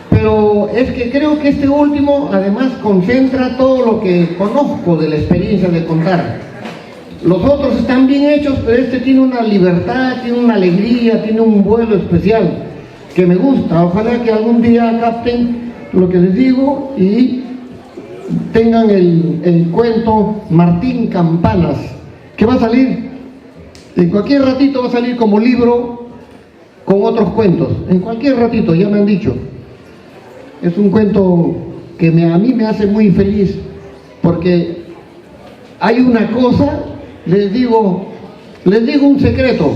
Pero es que creo que este último además concentra todo lo que conozco de la experiencia de contar. Los otros están bien hechos, pero este tiene una libertad, tiene una alegría, tiene un vuelo especial que me gusta. Ojalá que algún día capten lo que les digo y tengan el cuento Martín Campanas, que va a salir, en cualquier ratito va a salir como libro con otros cuentos, en cualquier ratito, ya me han dicho. Es un cuento que a mí me hace muy feliz, porque hay una cosa, les digo un secreto.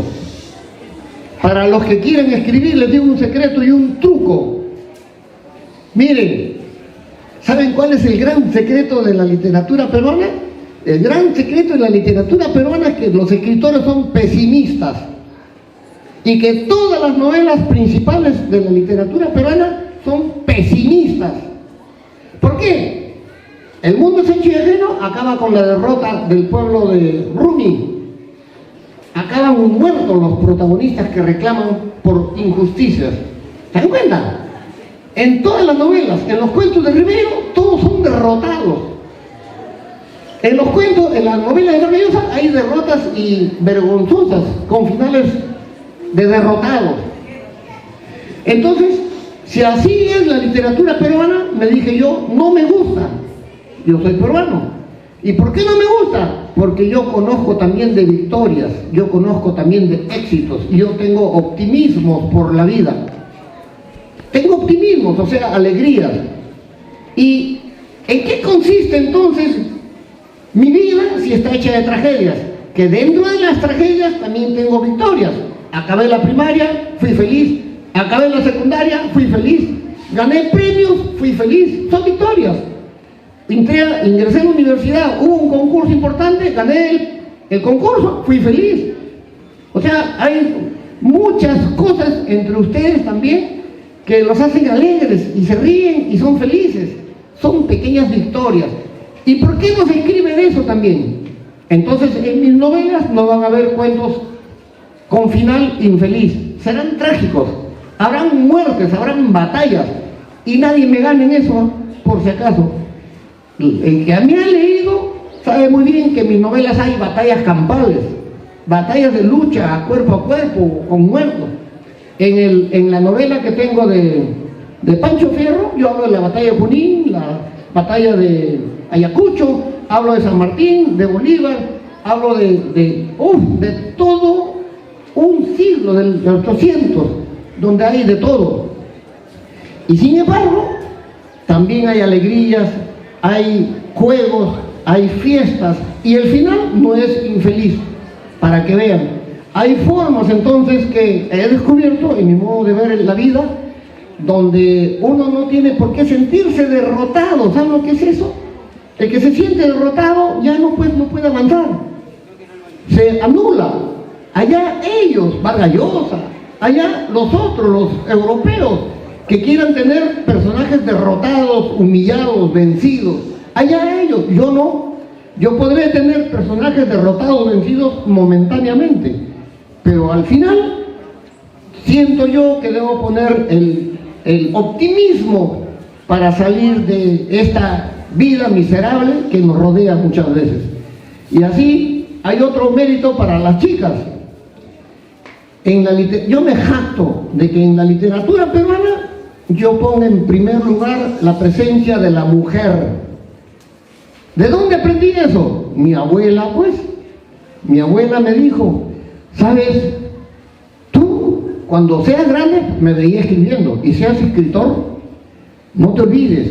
Para los que quieren escribir, les digo un secreto y un truco. Miren, ¿Saben cuál es el gran secreto de la literatura peruana? El gran secreto de la literatura peruana es que los escritores son pesimistas y que todas las novelas principales de la literatura peruana son pesimistas. ¿Por qué? El mundo es hecho y ajeno acaba con la derrota del pueblo de Rumi. Acaban muertos los protagonistas que reclaman por injusticias. ¿Se dan cuenta? En todas las novelas, en los cuentos de Rivero, todos son derrotados. En los cuentos, en las novelas de Vargas Llosa hay derrotas y vergonzosas, con finales de derrotados. Entonces, si así es la literatura peruana, me dije yo, no me gusta. Yo soy peruano. ¿Y por qué no me gusta? Porque yo conozco también de victorias, yo conozco también de éxitos, y yo tengo optimismos por la vida. Tengo optimismos, o sea, alegrías. ¿Y en qué consiste entonces mi vida si está hecha de tragedias? Que dentro de las tragedias también tengo victorias. Acabé la primaria, fui feliz. Acabé la secundaria, fui feliz. Gané premios, fui feliz. Son victorias. Ingresé a la universidad, hubo un concurso importante, gané el concurso, fui feliz. O sea, hay muchas cosas entre ustedes también que los hacen alegres y se ríen y son felices. Son pequeñas victorias. ¿Y por qué no se escribe de eso también? Entonces, en mis novelas no van a haber cuentos con final infeliz. Serán trágicos. Habrán muertes, habrán batallas. Y nadie me gane en eso, por si acaso. El que a mí ha leído sabe muy bien que en mis novelas hay batallas campales, batallas de lucha a cuerpo, con muertos. En la novela que tengo de Pancho Fierro, yo hablo de la batalla de Junín, la batalla de Ayacucho, hablo de San Martín, de Bolívar, hablo de todo un siglo, del 800, donde hay de todo. Y sin embargo, también hay alegrías, hay juegos, hay fiestas, y el final no es infeliz, para que vean. Hay formas entonces que he descubierto en mi modo de ver la vida, donde uno no tiene por qué sentirse derrotado. ¿Saben lo que es eso? El que se siente derrotado ya no puede avanzar, se anula. Allá ellos, Vargas Llosa, allá los otros, los europeos, que quieran tener personajes derrotados, humillados, vencidos. Allá ellos, yo no. Yo podré tener personajes derrotados, vencidos momentáneamente, pero al final siento yo que debo poner el optimismo para salir de esta vida miserable que nos rodea muchas veces. Y así hay otro mérito para las chicas. Yo me jacto de que en la literatura peruana yo pongo en primer lugar la presencia de la mujer. ¿De dónde aprendí eso? Mi abuela, pues. Mi abuela me dijo, ¿sabes? Tú, cuando seas grande, me veía escribiendo, y seas escritor, no te olvides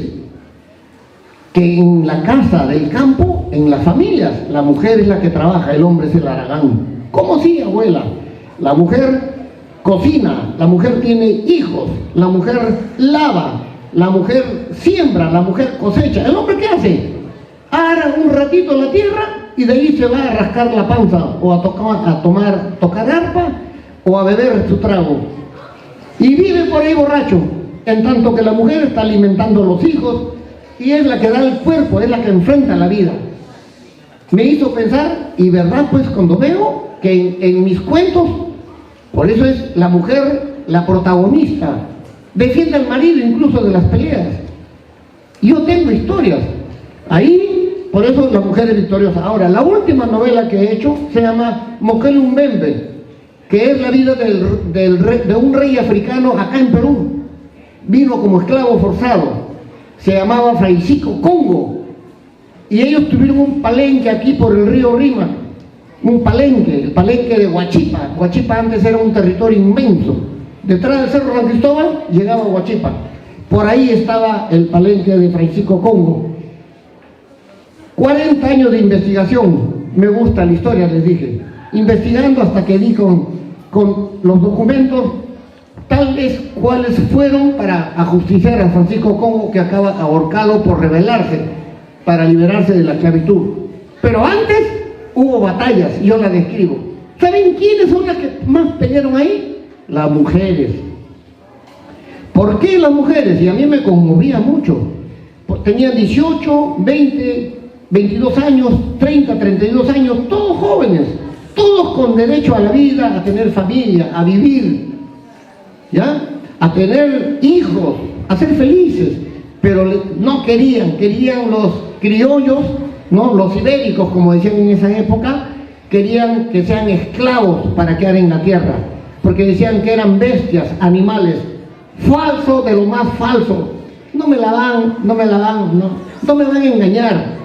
que en la casa del campo, en las familias, la mujer es la que trabaja, el hombre es el haragán. ¿Cómo sí, abuela? La mujer cocina, la mujer tiene hijos, la mujer lava, la mujer siembra, la mujer cosecha. ¿El hombre qué hace? Ara un ratito la tierra y de ahí se va a rascar la panza o a tocar arpa o a beber su trago. Y vive por ahí borracho, en tanto que la mujer está alimentando a los hijos y es la que da el cuerpo, es la que enfrenta la vida. Me hizo pensar, y verdad, pues cuando veo que en mis cuentos, por eso es la mujer la protagonista, defiende al marido incluso de las peleas. Yo tengo historias ahí, por eso la mujer es victoriosa. Ahora, la última novela que he hecho se llama Mokele Umbembe, que es la vida de un rey africano acá en Perú. Vino como esclavo forzado, se llamaba Francisco Congo, y ellos tuvieron un palenque aquí por el río Rima, un palenque, el palenque de Huachipa. Huachipa antes era un territorio inmenso. Detrás del Cerro San Cristóbal llegaba Huachipa. Por ahí estaba el palenque de Francisco Congo. 40 años de investigación. Me gusta la historia, les dije. Investigando hasta que di con los documentos tal vez cuáles fueron para ajusticiar a Francisco Congo, que acaba ahorcado por rebelarse para liberarse de la esclavitud. Pero antes hubo batallas, y yo las describo. ¿Saben quiénes son las que más pelearon ahí? Las mujeres. ¿Por qué las mujeres? Y a mí me conmovía mucho. Tenían 18, 20, 22 años, 30, 32 años, todos jóvenes, todos con derecho a la vida, a tener familia, a vivir, ¿ya? A tener hijos, a ser felices, pero no querían los criollos, ¿no? Los ibéricos, como decían en esa época, querían que sean esclavos para quedar en la tierra, porque decían que eran bestias, animales, falso de lo más falso. No me van a engañar.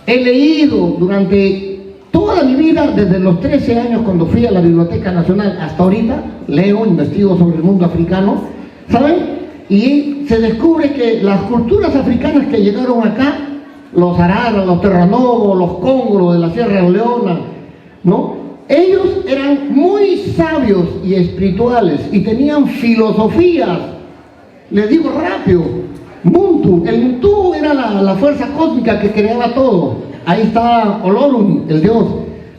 He leído durante toda mi vida, desde los 13 años cuando fui a la Biblioteca Nacional hasta ahorita, leo, investigo sobre el mundo africano, ¿saben? Y se descubre que las culturas africanas que llegaron acá, los araras, los terranobos, los congos de la Sierra Leona, ¿no? Ellos eran muy sabios y espirituales y tenían filosofías. Les digo rápido, Muntu, el Muntu era la fuerza cósmica que creaba todo. Ahí está Olorum, el dios.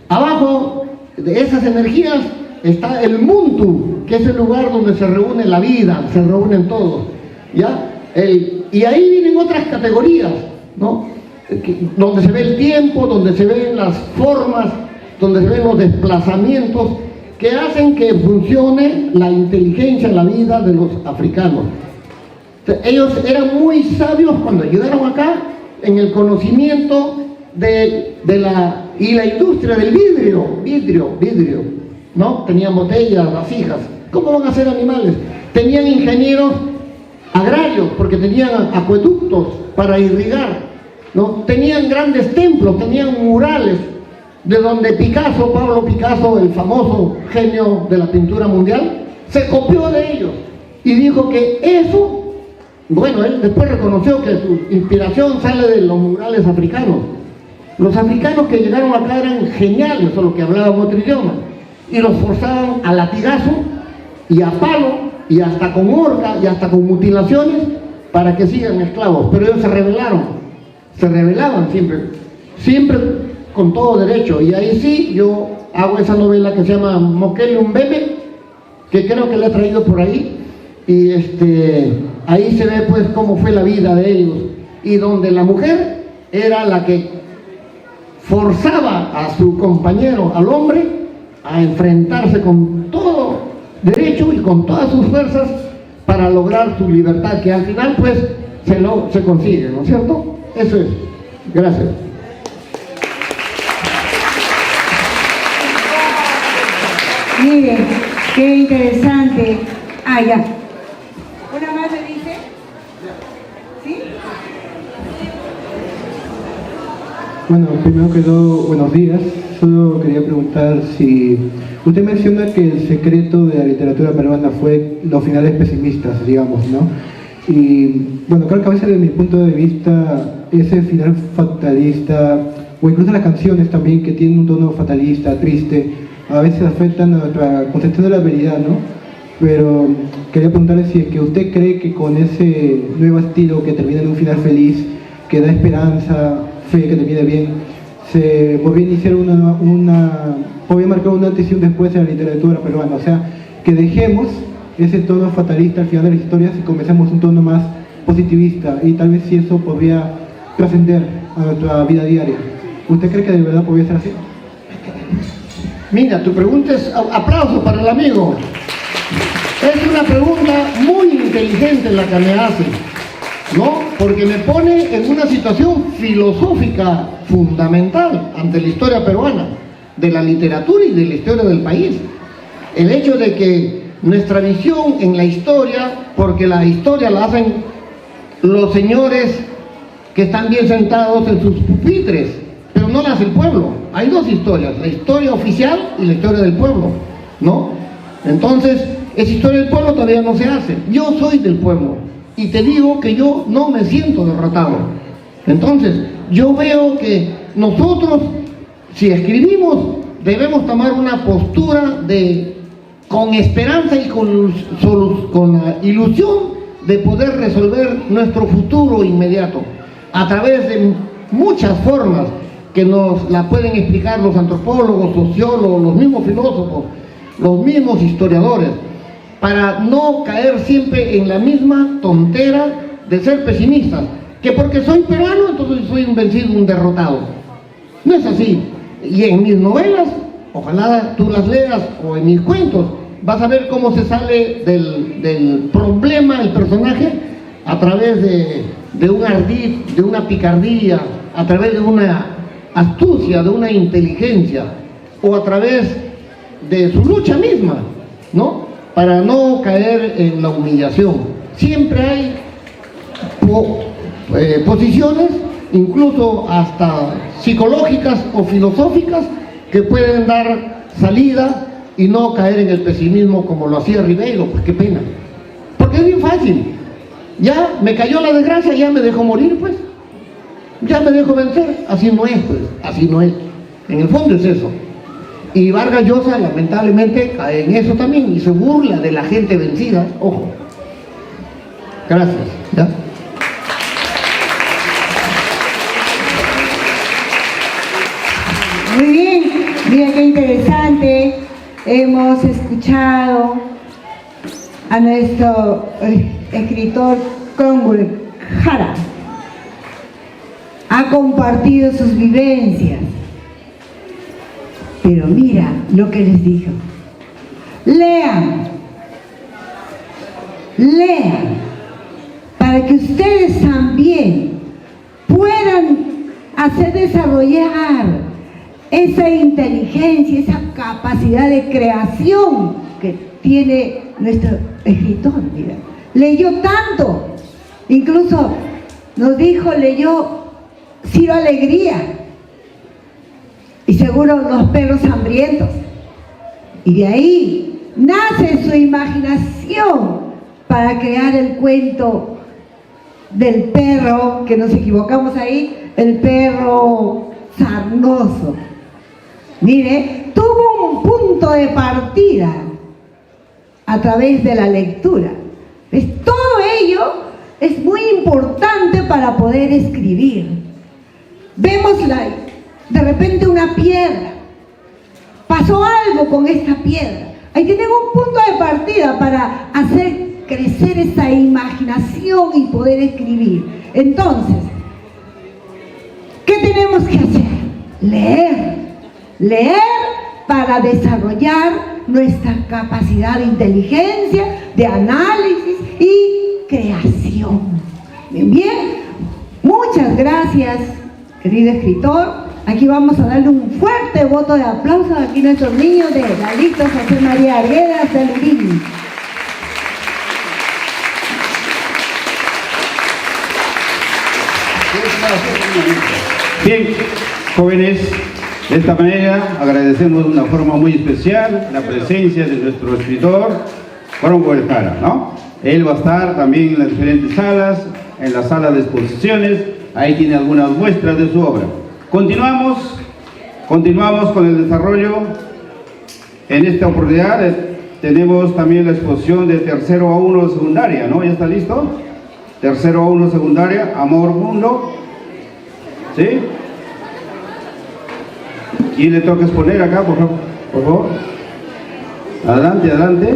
Abajo de esas energías está el Muntu, que es el lugar donde se reúne la vida, se reúnen todos, ¿ya? Y ahí vienen otras categorías, ¿no? Donde se ve el tiempo, donde se ven las formas, donde se ven los desplazamientos que hacen que funcione la inteligencia, la vida de los africanos. Ellos eran muy sabios cuando llegaron acá en el conocimiento de la industria del vidrio, ¿no? Tenían botellas, vasijas. ¿Cómo van a ser animales? Tenían ingenieros agrarios porque tenían acueductos para irrigar, ¿no? Tenían grandes templos, tenían murales, de donde Pablo Picasso, el famoso genio de la pintura mundial, se copió de ellos y dijo que eso, bueno, él después reconoció que su inspiración sale de los murales africanos. Los africanos que llegaron acá eran geniales, solo que hablaban otro idioma, y los forzaban a latigazo y a palo y hasta con horca y hasta con mutilaciones para que sigan esclavos. Pero ellos se rebelaban siempre con todo derecho. Y ahí sí, yo hago esa novela que se llama Mokele Mbembe, que creo que la he traído por ahí, y ahí se ve pues cómo fue la vida de ellos, y donde la mujer era la que forzaba a su compañero, al hombre, a enfrentarse con todo derecho y con todas sus fuerzas para lograr su libertad, que al final pues se consigue, ¿no es cierto? Eso es. Gracias. Miren, qué interesante. Ya. ¿Una más se dice? ¿Sí? Bueno, primero que todo, buenos días. Solo quería preguntar si usted menciona que el secreto de la literatura peruana fue los finales pesimistas, digamos, ¿no? Y bueno, creo que a veces desde mi punto de vista ese final fatalista, o incluso las canciones también que tienen un tono fatalista, triste, a veces afectan a nuestra concepción de la realidad, ¿no? Pero quería preguntarle si es que usted cree que con ese nuevo estilo que termina en un final feliz, que da esperanza, fe, que termine bien, se podría iniciar podría marcar un antes y un después en la literatura peruana. O sea, que dejemos ese tono fatalista al final de las historias y comencemos un tono más positivista, y tal vez si eso podría trascender a nuestra vida diaria. ¿Usted cree que de verdad podría ser así? Mira, tu pregunta es, aplauso para el amigo. Es una pregunta muy inteligente la que me hace, ¿no? Porque me pone en una situación filosófica fundamental ante la historia peruana, de la literatura y de la historia del país. El hecho de que nuestra visión en la historia, porque la historia la hacen los señores que están bien sentados en sus pupitres, pero no la hace el pueblo. Hay dos historias, la historia oficial y la historia del pueblo, ¿no? Entonces, esa historia del pueblo todavía no se hace. Yo soy del pueblo y te digo que yo no me siento derrotado. Entonces, yo veo que nosotros, si escribimos, debemos tomar una postura de con esperanza y con la ilusión de poder resolver nuestro futuro inmediato a través de muchas formas que nos la pueden explicar los antropólogos, sociólogos, los mismos filósofos, los mismos historiadores, para no caer siempre en la misma tontera de ser pesimistas, que porque soy peruano entonces soy un vencido, un derrotado. No es así. Y en mis novelas, ojalá tú las leas, o en mis cuentos, vas a ver cómo se sale del problema el personaje a través de un ardid, de una picardía, a través de una astucia, de una inteligencia, o a través de su lucha misma, ¿no? Para no caer en la humillación. Siempre hay posiciones, incluso hasta psicológicas o filosóficas, que pueden dar salida y no caer en el pesimismo como lo hacía Ribeiro. Pues qué pena, porque es bien fácil. Ya me cayó la desgracia, ya me dejó morir, pues ya me dejo vencer. Así no es, pues, así no es. En el fondo es eso. Y Vargas Llosa lamentablemente cae en eso también y se burla de la gente vencida. Ojo. Gracias. ¿Ya? Muy bien, mira qué interesante. Hemos escuchado a nuestro escritor Cromwell Jara. Ha compartido sus vivencias. Pero mira lo que les dijo. Lean, para que ustedes también puedan hacer desarrollar esa inteligencia, esa capacidad de creación que tiene nuestro escritor. Mira, leyó tanto, incluso nos dijo, leyó Ciro Alegría, y seguro Los perros hambrientos, y de ahí nace su imaginación para crear el cuento del perro, que nos equivocamos ahí, el perro sarnoso. Mire, tuvo un punto de partida a través de la lectura. ¿Ves? Todo ello es muy importante para poder escribir. Vemos de repente una piedra, pasó algo con esta piedra, ahí tenemos un punto de partida para hacer crecer esa imaginación y poder escribir. Entonces, ¿qué tenemos que hacer? Leer para desarrollar nuestra capacidad de inteligencia, de análisis y creación. Bien, muchas gracias, querido escritor. Aquí vamos a darle un fuerte voto de aplauso aquí a nuestros niños de Lalito José María Arguedas de Lurín. Bien, jóvenes, de esta manera agradecemos de una forma muy especial la presencia de nuestro escritor Cromwell Jara, ¿no? Él va a estar también en las diferentes salas, en la sala de exposiciones, ahí tiene algunas muestras de su obra. Continuamos con el desarrollo. En esta oportunidad tenemos también la exposición de tercero a 1 secundaria, ¿no? ¿Ya está listo? Tercero a 1 secundaria, Amor Mundo. ¿Sí? ¿Quién le toca exponer acá, por favor? Adelante, adelante.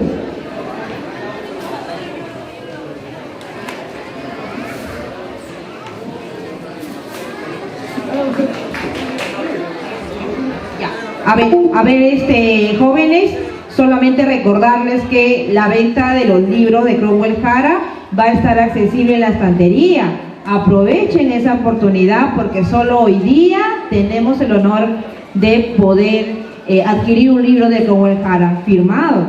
A ver, jóvenes, solamente recordarles que la venta de los libros de Cromwell Jara va a estar accesible en la estantería. Aprovechen esa oportunidad porque solo hoy día tenemos el honor de poder adquirir un libro de Cromwell Jara firmado,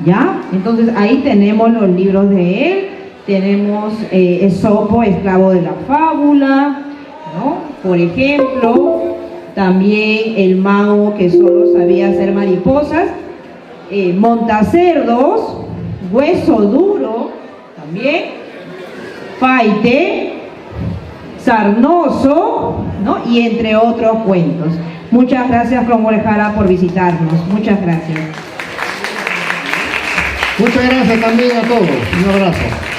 ¿ya? Entonces ahí tenemos los libros de él, tenemos Esopo, esclavo de la fábula, ¿no? Por ejemplo, también El mago que solo sabía hacer mariposas, Montacerdos, Hueso duro, también, Faite, Sarnoso, ¿no? Y entre otros cuentos. Muchas gracias, Cromwell Jara, por visitarnos. Muchas gracias. Muchas gracias también a todos. Un abrazo.